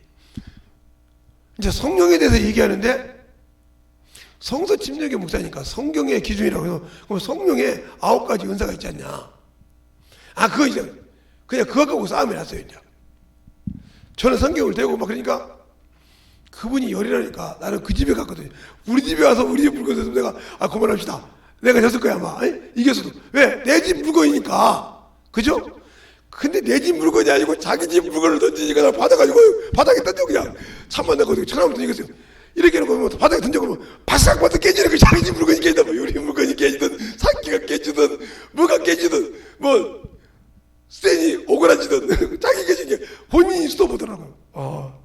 이제 성령에 대해서 얘기하는데, 성서 침례교 목사니까 성경의 기준이라고 해서, 그럼 성령에 9가지 은사가 있지 않냐. 아, 그거 이제, 그냥 그거 갖고 싸움이 났어요, 이제. 저는 성경을 대고 막 그러니까, 그분이 열이라니까 나는 그 집에 갔거든요. 우리 집에 와서 우리 집 물건 있으면 내가, 그만합시다. 내가 졌을 거야, 아마. 이겼어도. 왜? 내 집 물건이니까. 그죠? 근데 내 집 물건이 아니고 자기 집 물건을 던지니까 나 받아가지고 바닥에 던져, 그냥. 참만 내거든요. 처음부터 이겼어요. 이렇게 해놓고 바닥에 던져보면 바싹바싹 깨지는 거 자기 집 물건이 깨지든, 뭐 유리 물건이 깨지든, 산기가 깨지든, 뭐가 깨지든, 뭐, 쇠니 오그라지든, 자기 깨지는 게 본인이 수도보더라고요.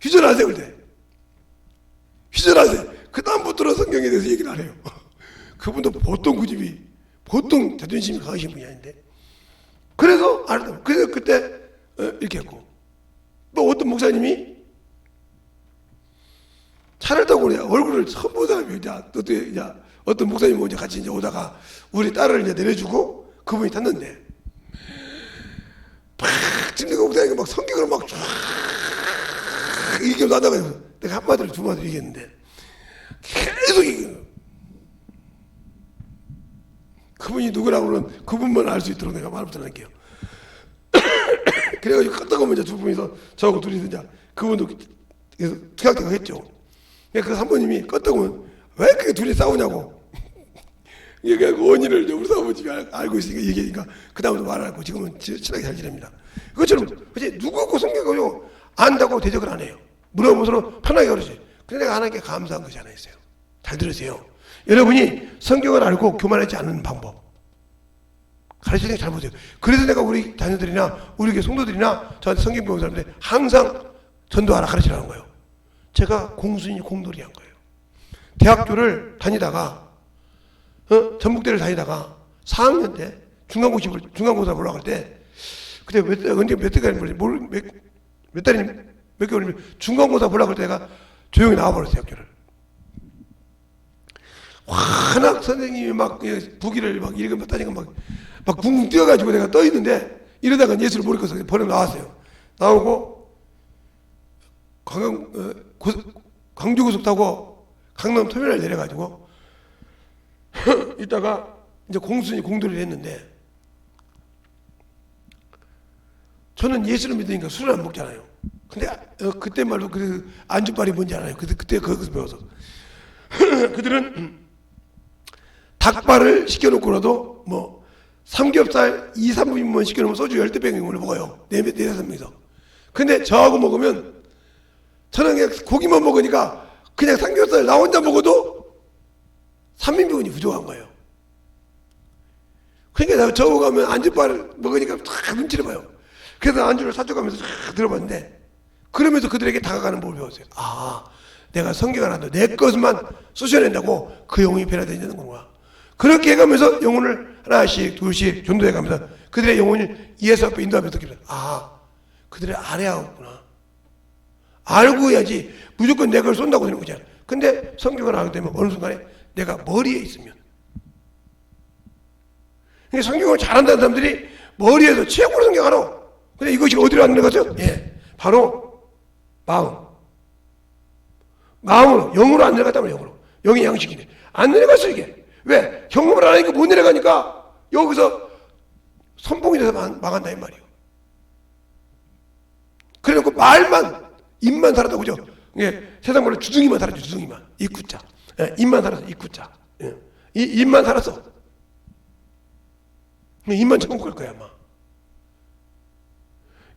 휴전하세요, 그때. 휴전하세요. 그다음부터는 성경에 대해서 얘기를 안 해요. 그분도 보통 고집이, 보통 자존심이 강하신 분이 아닌데. 그래서, 그래서 그때, 이렇게 했고. 또 어떤 목사님이 차를 타고 그냥 얼굴을 처음 본 사람이 이제 어떤 목사님이 이제 같이 이제 오다가 우리 딸을 이제 내려주고 그분이 탔는데 막 지금 내가 목사님이 막 성경을 막 쫙 이기고 나다가 내가 한마디를 두 마디를 얘기했는데 계속 이기고 그분이 누구라고는 그분만 알 수 있도록 내가 말을 못할게요. 그래가지고 껐다가 오면 이제 두 분이서 저하고 둘이서 이제 그분도 계속 투약투약 했죠. 그 사모님이 껐다가 오면 왜 그렇게 둘이 싸우냐고. 이게 원인을 이제 우리 사모님이 알고 있으니까 얘기하니까 그다음부터 말하고 지금은 친하게 잘 지냅니다. 그것처럼 그치 누구고 성경을 안다고 대적을 안 해요. 물어보면 서로 편하게 그러지. 근데 내가 하나님께 감사한 것이 하나 있어요. 잘 들으세요. 여러분이 성경을 알고 교만하지 않는 방법 가르치는 게 잘 보세요. 그래서 내가 우리 자녀들이나 우리 교회 성도들이나 저한테 성경 배우는 사람들 항상 전도하라 가르치라는 거예요. 제가 공순이 공돌이 한 거예요. 대학교를 다니다가 전북대를 다니다가 4학년 때 중간고사 보러 갈 때 그때 몇 달이 몇 개월이면 중간고사 보러 갈 때 내가 조용히 나와버렸어요. 학교를. 워낙 선생님이 막 부기를 막 읽으면 따니까 막 붕 뛰어가지고 내가 떠 있는데 이러다가 예수를 모르겠어 버려 나왔어요. 나오고 광주고속 타고 강남 터미널 내려가지고 이따가 이제 공순이 공돌이를 했는데 저는 예수를 믿으니까 술을 안 먹잖아요. 근데 그때 말로 그 안주빨이 뭔지 알아요. 그때 거기서 배워서 그들은 닭발을 시켜놓고라도 뭐 삼겹살 2, 3분만 시켜놓으면 소주 10병을 먹어요. 4, 5명이서. 근데 저하고 먹으면 저는 그냥 고기만 먹으니까 그냥 삼겹살 나 혼자 먹어도 3인분이 부족한 거예요. 그러니까 저하고 가면 안주빨을 먹으니까 다 눈치를 봐요. 그래서 안주를 사줘가면서 쫙 들어봤는데 그러면서 그들에게 다가가는 법을 배웠어요. 아, 내가 성경을 안 돼. 내 것만 쑤셔낸다고 그 영혼이 변화되는 거구나. 그렇게 해가면서 영혼을 하나씩 둘씩 전도해가면서 그들의 영혼을 예수 앞에 인도하면서 아, 그들의 아래하구나. 알고 해야지 무조건 내 걸 쏜다고 되는 거잖아. 근데 성경을 알게 되면 어느 순간에 내가 머리에 있으면 그러니까 성경을 잘한다는 사람들이 머리에서 최고로 성경 알아. 근데 이것이 어디로 안 들어가죠? 예, 바로 마음으로 영으로 안 내려갔다면 영으로 영의 양식이네. 안 내려갔어 이게. 왜? 경험을 안 하니까 못 내려가니까 여기서 선봉이 돼서 망한다 이 말이에요. 그래놓고 입만 살았다 그죠? 예, 세상 말로 주둥이만 살았죠. 주둥이만 입구자. 예, 입만 살았어 입구자. 예, 입만 살았어. 입만 천국 갈 거야 아마.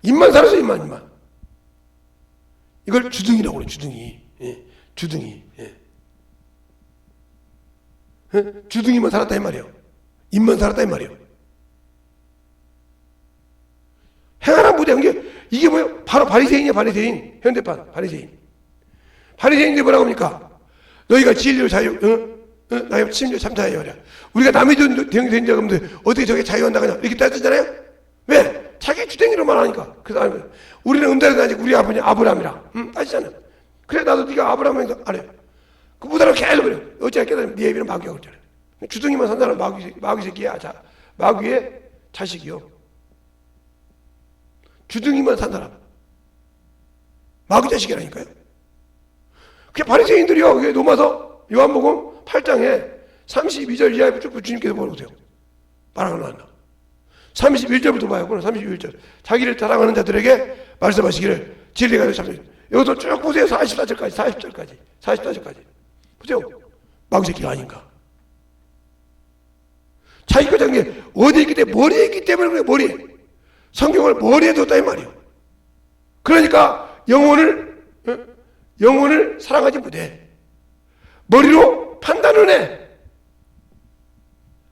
입만 살았어 입만. 이걸 주둥이라고 그래 주둥이. 예, 주둥이. 예. 주둥이만 살았다 이 말이에요. 입만 살았다 이 말이에요. 행하라 못해. 이게 뭐예요? 바로 바리새인이야 바리새인. 현대판 바리새인. 바리새인들이 뭐라고 합니까? 너희가 진리로 나의 침례 참자하여 하랴. 우리가 남의 된 자 없는데 어떻게 저게 자유한다냐 이렇게 따지잖아요. 왜? 자기 주댕이로만 하니까. 그래서 우리는 음달에 다니고 우리 아버지 아브라함이라 따지잖아요. 그래 나도 네가 아브라함이니까 안 해. 그 무당을 계속 그래. 어찌나 깨달으면 네 애비는 마귀라고 그러잖아요. 주둥이만 산 사람은 마귀 새끼야. 마귀의 자식이요. 주둥이만 산 사람. 마귀 자식이라니까요. 그게 바리새인들이요. 그게 로마서 요한복음 8장에 32절 이하에 주님께서 뭐라고 하세요? 말하고 나왔나? 31절부터 봐요. 그럼 31절. 자기를 사랑하는 자들에게 말씀하시기를 진리가 되어 여기서 쭉 보세요. 44절까지. 보세요. 마귀 새끼가 아닌가. 자기가 자기 어디에 있기 때문에 머리에 있기 때문에 그래. 머리에. 성경을 머리에 뒀다 이 말이에요. 그러니까 영혼을 사랑하지 못해. 머리로 판단을 해.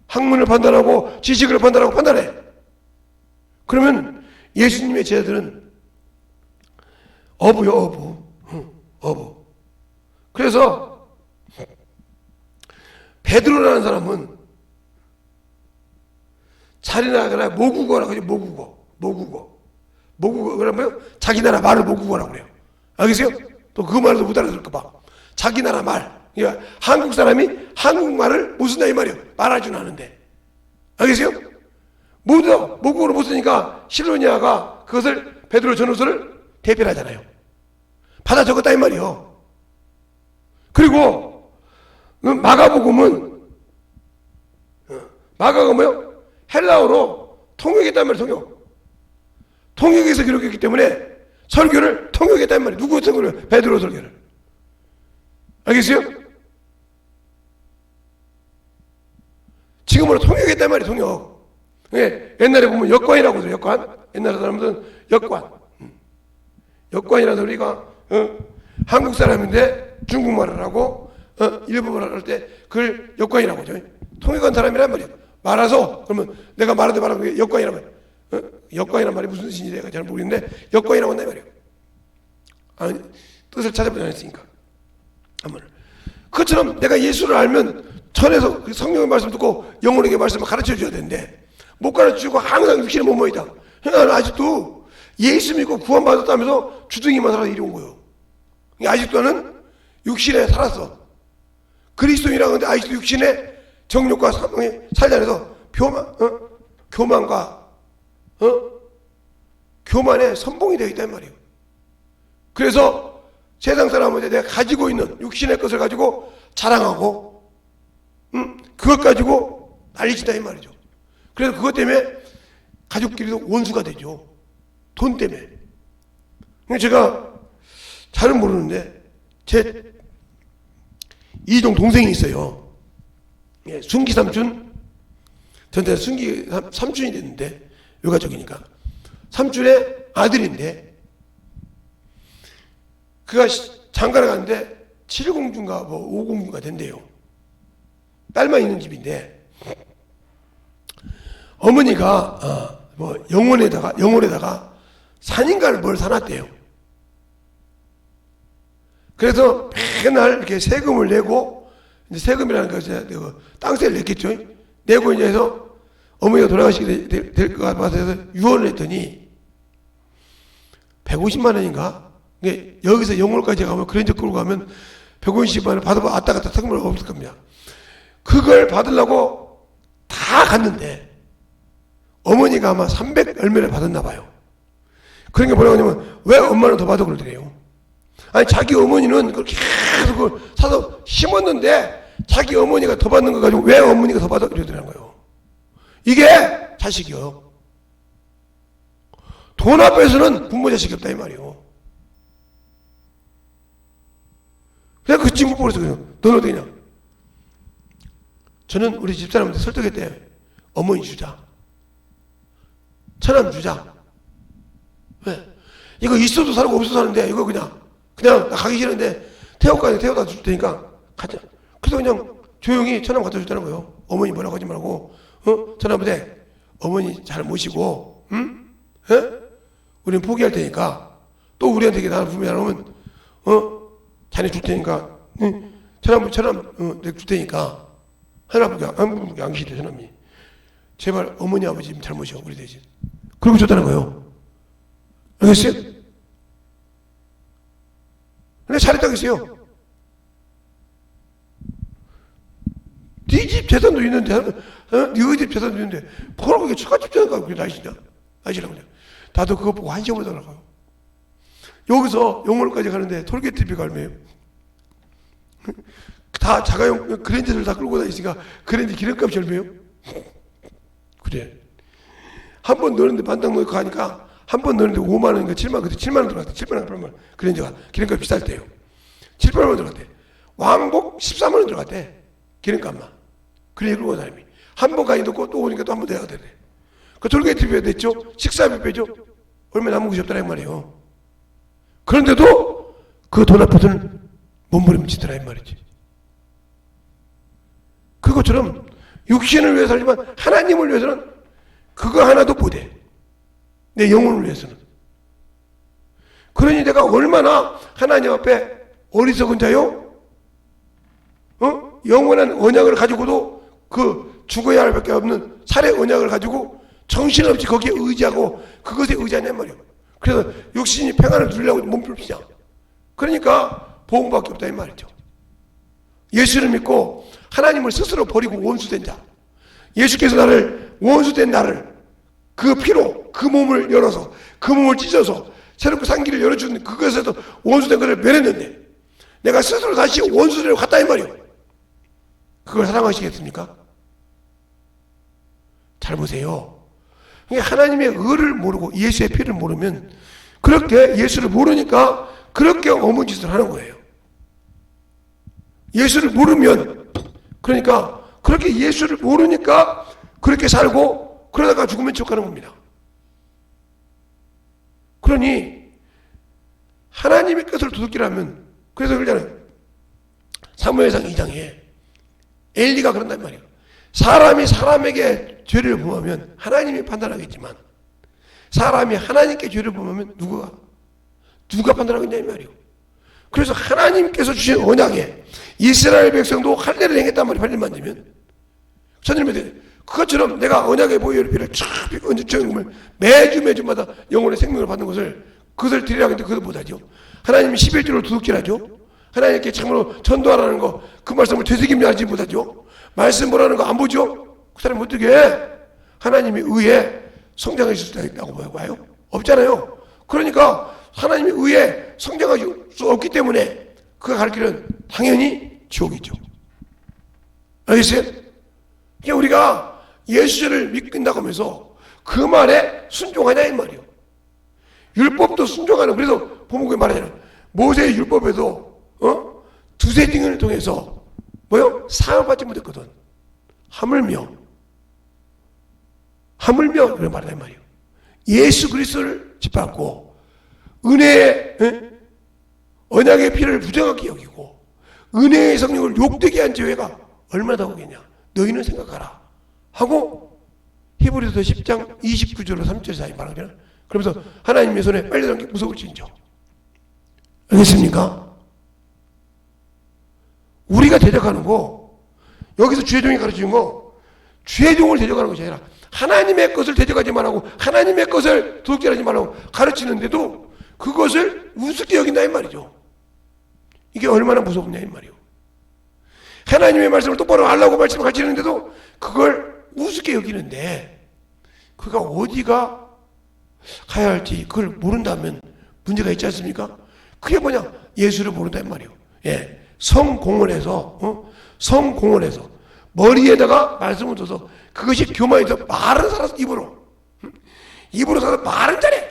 학문을 판단하고 지식을 판단하고 판단해. 그러면 예수님의 제자들은 어부요. 그래서 베드로라는 사람은 자리나라 모국어라고 하죠. 모국어 그러면 자기 나라 말을 모국어라고 그래요. 알겠어요? 또 그 말도 못 알아들을까 봐. 자기 나라 말. 그러니까 한국 사람이 한국말을 못 쓴다 이 말이에요. 말할 줄 아는데. 알겠어요? 모두 다 모국어를 못 쓰니까 시로니아가 그것을 베드로 전후서를 대필하잖아요. 받아 적었다 이 말이에요. 그리고 마가복음은 마가가 뭐요? 헬라어로 통역했단 말이에요. 통역해서 기록했기 때문에 설교를 통역했단 말이에요. 누구 설교를? 베드로 설교를. 알겠어요? 지금으로 통역했단 말이에요. 통역. 옛날에 보면 역관이라고 하죠. 역관. 옛날 사람들은 역관. 역관이라서 우리가 한국 사람인데 중국말을 하고 일본말을 할 때 그걸 역관이라고 하죠. 통역한 사람이란 말이에요. 말아서 그러면 내가 말하는데 말하면 역관이란 말이에요. 역관이란 말이 무슨 뜻인지 내가 잘 모르겠는데 역관이라고 한다 말이에요. 아니, 뜻을 찾아보지 않았으니까. 한번. 그것처럼 내가 예수를 알면 천에서 성령의 말씀 듣고 영혼에게 말씀을 가르쳐 줘야 되는데 못 가르쳐 주고 항상 육신에 못 모이다. 그러니까 아직도 예수 믿고 구원받았다면서 주둥이만 살아서 이리 온 거예요. 아직도 나는 육신에 살았어. 그리스도인이라고 하는데 아직도 육신에 정욕과 사망에 살지 않아서 교만에 선봉이 되어 있단 말이에요. 그래서 세상 사람한테 내가 가지고 있는 육신의 것을 가지고 자랑하고 그것 가지고 난리친다 이 말이죠. 그래서 그것 때문에 가족끼리도 원수가 되죠. 돈 때문에. 제가 잘은 모르는데 제 이종 동생이 있어요. 순기 삼촌, 전체 순기 삼촌이 됐는데 외가족이니까 삼촌의 아들인데 그가 장가를 갔는데 7공주인가 뭐 5공주가 된대요. 딸만 있는 집인데 어머니가 뭐 영월에다가 산인가를 뭘 사놨대요. 그래서 맨날 이렇게 세금을 내고 이제 세금이라는 것이 땅세를 냈겠죠. 내고 이제 해서 어머니가 돌아가시게 될 것 같아서 유언을 했더니 150만 원인가? 여기서 영월까지 가면 그랜저 끌고 가면 150만 원 받아봐 왔다 갔다 세금을 없을 겁니다. 그걸 받으려고 다 갔는데 어머니가 아마 300 얼마를 받았나 봐요. 그러니까 뭐라고 하냐면 왜 엄마는 더 받아 그러더래요. 아니 자기 어머니는 그걸 계속 그걸 사서 심었는데 자기 어머니가 더 받는 거 가지고 왜 어머니가 더 받아 그러더라는 거예요. 이게 자식이요. 돈 앞에서는 부모 자식이 없다 이 말이에요. 그래서 그 친구 보고서 그래요. 너는 어떻게 냐 저는 우리 집사람한테 설득했대. 어머니 주자. 천원 주자. 왜? 이거 있어도 살고 없어도 사는데 이거 그냥 나 가기 싫은데 태워다 줄 테니까 가자. 그래서 그냥 조용히 천원 갖다 줬다는 거예요. 어머니 뭐라고 하지 말고 천원부대 어머니 잘 모시고 우리는 포기할 테니까 또 우리한테 나를 분명히 안 오면 자네 줄 테니까 천원 줄 테니까 하나님께 안 계시대 천원이. 제발 어머니 아버지 잘 모셔 우리 대신. 그러고 줬다는 거예요. 알겠어요? 근데 잘했다고 했어요. 네 집 재산도 있는데 네 집 재산도 있는데 뭐라고 이게 처갓집 재산 가지고 그게 나이시냐? 나이시라고 그냥. 나도 그거 보고 한시험을 달라고요. 여기서 영월까지 가는데 톨게이트비가 얼마예요? 다 자가용 그랜저를 다 끌고 다니시니까 그랜저 기름값이 얼마예요? 그래. 한 번 넣는데 반당 넣고 가니까 한 번 넣는데 5만 원인가 7만 원, 그때 7만 원 들어갔대. 7만 원, 8만 원. 그랜저가 기름값 비쌀 때요. 7, 8만 원 들어갔대. 왕복 14만 원 들어갔대. 기름값만. 그래 그러고 사람이 한 번 가니 넣고 또 오니까 또 한 번 내야 되네. 그 톨게이트비 냈죠. 식사비 빼죠. 얼마 남은 것이 없더라 이 말이에요. 그런데도 그 돈 앞에서는 몸부림치더라 이 말이지. 그것처럼 육신을 위해서 살지만 하나님을 위해서는 그거 하나도 못해. 내 영혼을 위해서는. 그러니 내가 얼마나 하나님 앞에 어리석은 자요? 영원한 언약을 가지고도 그 죽어야 할 밖에 없는 살의 언약을 가지고 정신없이 거기에 의지하고 그것에 의지하냔 말이에요. 그래서 육신이 평안을 누리려고 몸부림치냐. 그러니까 보험밖에 없다 이 말이죠. 예수를 믿고 하나님을 스스로 버리고 원수된 자, 예수께서 나를 원수된 나를 그 피로 그 몸을 열어서 그 몸을 찢어서 새롭게 상기를 열어주는 그것에서 원수된 것을 면했는데 내가 스스로 다시 원수되고 갔다 이 말이요. 그걸 사랑하시겠습니까? 잘 보세요. 하나님의 의를 모르고 예수의 피를 모르면 그렇게 예수를 모르니까 그렇게 어문 짓을 하는 거예요. 예수를 모르면 그러니까 그렇게 예수를 모르니까 그렇게 살고 그러다가 죽으면 척하는 겁니다. 그러니 하나님의 것을 도둑질하면 그래서 그러잖아요. 사무엘상 2장에 엘리가 그런단 말이에요. 사람이 사람에게 죄를 범하면 하나님이 판단하겠지만 사람이 하나님께 죄를 범하면 누가 판단하겠냐 이 말이에요. 그래서 하나님께서 주신 언약에 이스라엘 백성도 할례를 행했단 말이에요. 8일만 되면 선생님한테 그것처럼 내가 언약의 보혈의 피를 쫙 얹어주는 매주마다 영혼의 생명을 받는 그것을 드리라고 했는데 그것을 못하죠. 하나님이 11조를 도둑질하죠. 하나님께 참으로 전도하라는 거 그 말씀을 되새김려 하지 못하죠. 말씀 보라는 거 안 보죠. 그 사람이 어떻게 해? 하나님이 의에 성장할 수 있다고 봐요? 없잖아요. 그러니까 하나님이 의에 성장할 수 없기 때문에 그가 갈 길은 당연히 지옥이죠. 알겠어요? 그러니까 우리가 예수를 믿는다고 하면서 그 말에 순종하냐 이 말이에요. 율법도 순종하는. 그래서 본문에 말하잖아요. 모세의 율법에도 두세 등을 통해서 사함을 받지 못했거든. 하물며 그런 말이란 말이에요. 예수 그리스도를 짓밟고 은혜의 언약의 피를 부정하게 여기고 은혜의 성령을 욕되게 한 죄가 얼마나 더 오겠냐. 너희는 생각하라 하고 히브리서 10장 29절로 3절 사이 말하잖아요. 그러면서 하나님의 손에 빨려드는 게 무서울지인죠. 알겠습니까? 우리가 대적하는 거 여기서 주의종이 가르치는 거 주의종을 대적하는 것이 아니라 하나님의 것을 대적하지 말라고 하나님의 것을 도둑질하지 말라고 가르치는데도 그것을 우습게 여긴다 이 말이죠. 이게 얼마나 무섭냐 이 말이에요. 하나님의 말씀을 똑바로 알라고 말씀을 가르치는데도 그걸 우습게 여기는데 그가 어디가 가야 할지 그걸 모른다면 문제가 있지 않습니까? 그게 뭐냐? 예수를 모른다 이 말이에요. 예. 성공원에서 머리에다가 말씀을 둬서 그것이 교만이 더 말은 살아서 입으로 살아서 말은 잘해.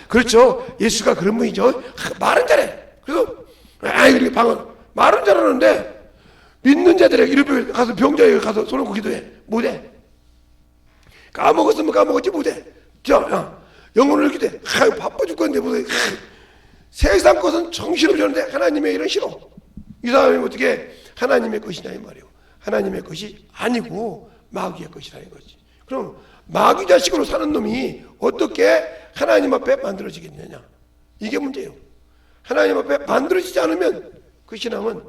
그렇죠. 예수가 그런 분이죠. 말은 잘해. 그래서 이렇게 말은 잘하는데 믿는 자들에게 이렇게 가서 병자에게 가서 손을 기도해. 못해. 까먹었으면 까먹었지 못해. 영혼을 기도해. 바빠 죽겠는데 못해. 세상 것은 정신없이 하는데 하나님의 일은 싫어. 이 사람이 어떻게 하나님의 것이냐 이 말이에요. 하나님의 것이 아니고 마귀의 것이라는 거지. 그럼 마귀 자식으로 사는 놈이 어떻게 하나님 앞에 만들어지겠느냐. 이게 문제예요. 하나님 앞에 만들어지지 않으면 그 신앙은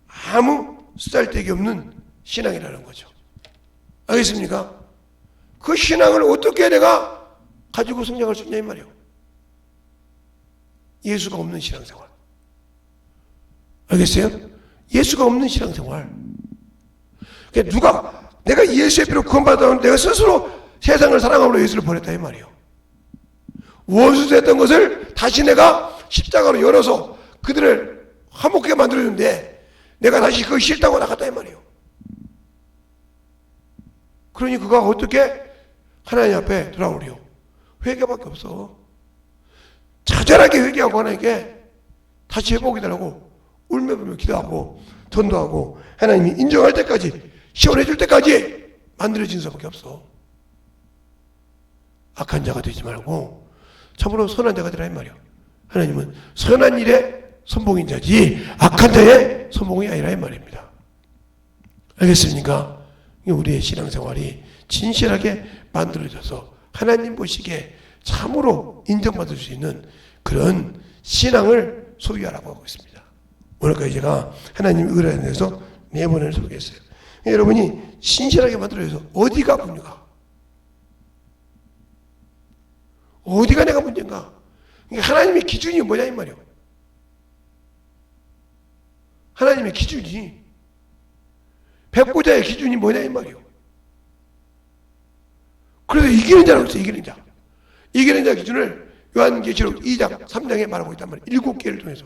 아무 쓰잘데기 없는 신앙이라는 거죠. 알겠습니까? 그 신앙을 어떻게 내가 가지고 성장할 수 있냐 이 말이에요. 예수가 없는 신앙생활. 알겠어요? 예수가 없는 신앙생활. 그러니까 내가 예수의 피로 구원받았다면 내가 스스로 세상을 사랑함으로 예수를 버렸다 이 말이에요. 원수됐던 것을 다시 내가 십자가로 열어서 그들을 화목하게 만들어주는데 내가 다시 그거 싫다고 나갔다 이 말이에요. 그러니 그가 어떻게 하나님 앞에 돌아오리요? 회개밖에 없어. 자잘하게 회개하고 하나님께 다시 회복이 되라고 울며불며 기도하고 전도하고 하나님이 인정할 때까지 시원해줄 때까지 만들어진 수밖에 없어. 악한 자가 되지 말고 참으로 선한 자가 되라 이 말이야. 하나님은 선한 일에 선봉인 자지 악한 자의 선봉이 아니라 이 말입니다. 알겠습니까? 우리의 신앙생활이 진실하게 만들어져서 하나님 보시기에 참으로 인정받을 수 있는 그런 신앙을 소유하라고 하고 있습니다. 오늘까지 제가 하나님의 의뢰에 대해서 4번을 소개했어요. 여러분이 신실하게 만들어져서 어디가 문제가? 어디가 내가 문제인가? 하나님의 기준이 뭐냐 이 말이에요. 하나님의 기준이 백보자의 기준이 뭐냐 이 말이요. 그래서 이기는 자라고 했어요. 이기는 자. 이기는 자 기준을 요한계시록 2장 3장에 말하고 있단 말이에요. 7개를 통해서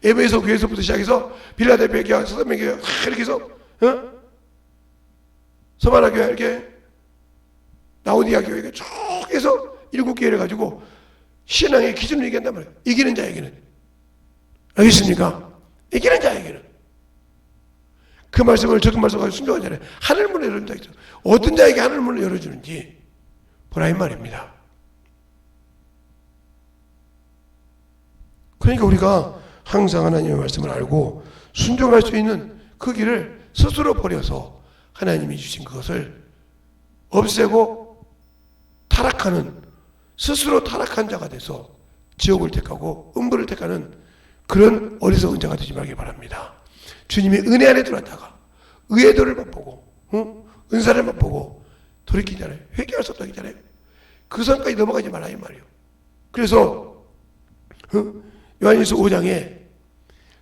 에베소 교회에서부터 시작해서 빌라델피아 교회, 서도메 교회 이렇게 해서 서바나 교회 이렇게 라오디아 교회가 쭉 해서 7개를 가지고 신앙의 기준을 얘기한단 말이에요. 이기는 자에게는. 알겠습니까? 이기는 자에게는. 그 말씀을 저도 말씀하고 순종하잖아요. 하늘문을 열어준다 했죠. 어떤 자에게 하늘문을 열어주는지 보라 이 말입니다. 그러니까 우리가 항상 하나님의 말씀을 알고 순종할 수 있는 그 길을 스스로 버려서 하나님이 주신 그것을 없애고 타락하는, 스스로 타락한 자가 돼서 지옥을 택하고 음부를 택하는 그런 어리석은 자가 되지 말기 바랍니다. 주님의 은혜 안에 들어왔다가 의의 도를 맛보고 은사를 맛보고 돌이키잖아요. 회개할 수 없다고 했잖아요. 그 선까지 넘어가지 말라 이 말이에요. 그래서 요한일서 5장에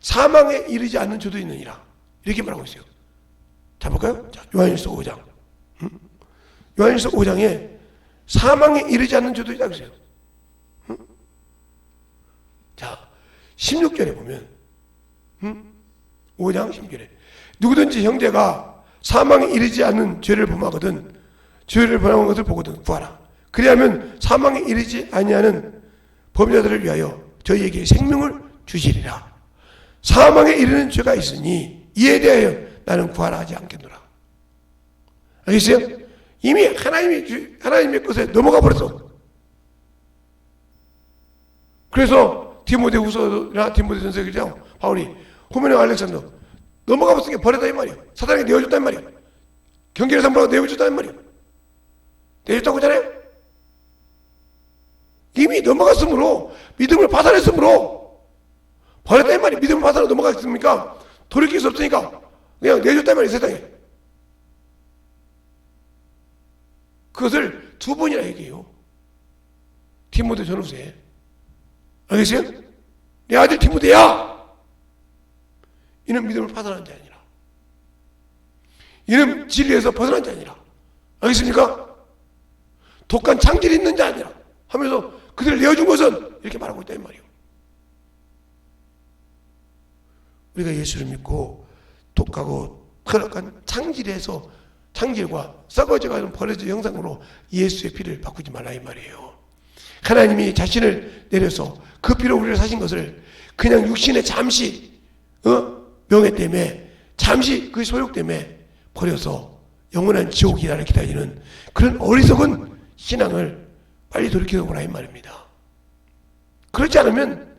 사망에 이르지 않는 저도 있느니라 이렇게 말하고 있어요. 자 볼까요? 자, 요한일서 5장. 요한일서 5장에 사망에 이르지 않는 저도 있다고 했어요. 자 16절에 보면 5장 16절에 누구든지 형제가 사망에 이르지 않는 죄를 범하거든 죄를 범한 것을 보거든 구하라. 그리하면 사망에 이르지 아니하는 범죄자들을 위하여 저희에게 생명을 주시리라. 사망에 이르는 죄가 있으니 이에 대하여 나는 구하라 하지 않겠노라. 알겠어요? 이미 하나님의 것에 넘어가 버렸어. 그래서 디모데후서나 디모데전서에 그냥 바울이 호메네와 알렉산더 넘어가 버렸으니까 버렸다 이 말이야. 사단에게 내어줬다 이 말이야. 경계를 삼으라고 내어줬다 이 말이야. 내어줬다고 하잖아요. 이미 넘어갔으므로 믿음을 파산했으므로 버렸다 이 말이야. 믿음을 파산하고 넘어갔습니까? 돌이킬 수 없으니까 그냥 내어줬다 이 말이야. 세상에. 그것을 2번이나 얘기해요. 디모데 전후서에. 알겠어요? 내 아들 디모데야! 이는 믿음을 파산한 자 아니라 이는 진리에서 벗어난 자 아니라 알겠습니까? 독한 창질이 있는 자 아니라 하면서 그들을 내어준 것은 이렇게 말하고 있다 이 말이에요. 우리가 예수를 믿고 독하고 타락한 창질과 썩어져가는 버려진 형상으로 예수의 피를 바꾸지 말라 이 말이에요. 하나님이 자신을 내려서 그 피로 우리를 사신 것을 그냥 육신의 잠시 명예 때문에 잠시 그 소욕 때문에 버려서 영원한 지옥이 나를 기다리는 그런 어리석은 신앙을 빨리 돌이켜 보라 이 말입니다. 그렇지 않으면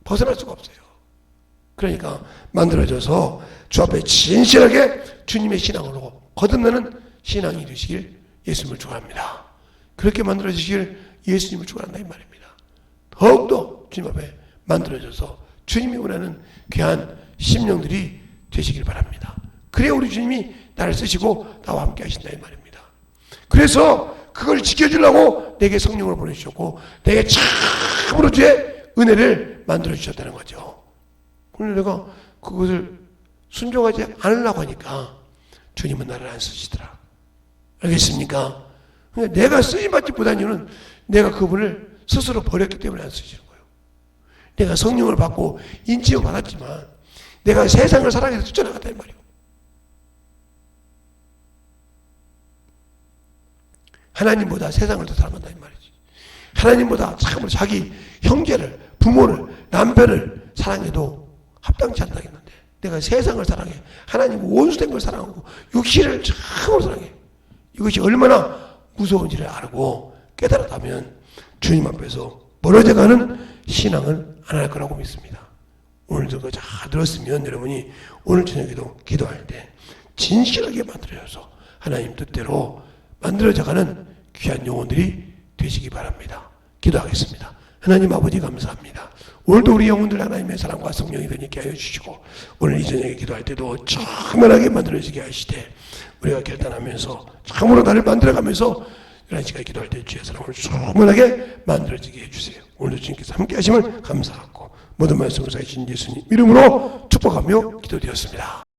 벗어날 수가 없어요. 그러니까 만들어져서 주 앞에 진실하게 주님의 신앙으로 거듭나는 신앙이 되시길 예수님을 축원합니다. 그렇게 만들어지시길 예수님을 축원한다 이 말입니다. 더욱더 주님 앞에 만들어져서 주님이 원하는 귀한 심령들이 되시길 바랍니다. 그래야 우리 주님이 나를 쓰시고 나와 함께 하신다 이 말입니다. 그래서 그걸 지켜주려고 내게 성령을 보내주셨고 내게 참으로 주의 은혜를 만들어주셨다는 거죠. 그런데 내가 그것을 순종하지 않으려고 하니까 주님은 나를 안 쓰시더라. 알겠습니까? 그러니까 내가 쓰임받지 못한 이유는 내가 그분을 스스로 버렸기 때문에 안 쓰시는 거예요. 내가 성령을 받고 인치를 받았지만 내가 세상을 사랑해서 쫓아나갔다 이 말이에요. 하나님보다 세상을 더 사랑한다 이 말이지. 하나님보다 참으로 자기 형제를, 부모를, 남편을 사랑해도 합당치 않다 했는데 내가 세상을 사랑해. 하나님 원수된 걸 사랑하고 육신을 참으로 사랑해. 이것이 얼마나 무서운지를 알고 깨달았다면 주님 앞에서 멀어져가는 신앙을 안 할 거라고 믿습니다. 오늘도 그거 잘 들었으면 여러분이 오늘 저녁에도 기도할 때 진실하게 만들어져서 하나님 뜻대로 만들어져가는 귀한 영혼들이 되시기 바랍니다. 기도하겠습니다. 하나님 아버지 감사합니다. 오늘도 우리 영혼들 하나님의 사랑과 성령이 되게 하여 주시고 오늘 이 저녁에 기도할 때도 청명하게 만들어지게 하시되 우리가 결단하면서 참으로 나를 만들어가면서 11시까지 기도할 때 주의 사랑을 청명하게 만들어지게 해주세요. 오늘도 주님께서 함께 하심을 감사하고 모든 말씀을 사하신 예수님 이름으로 축복하며 기도드렸습니다.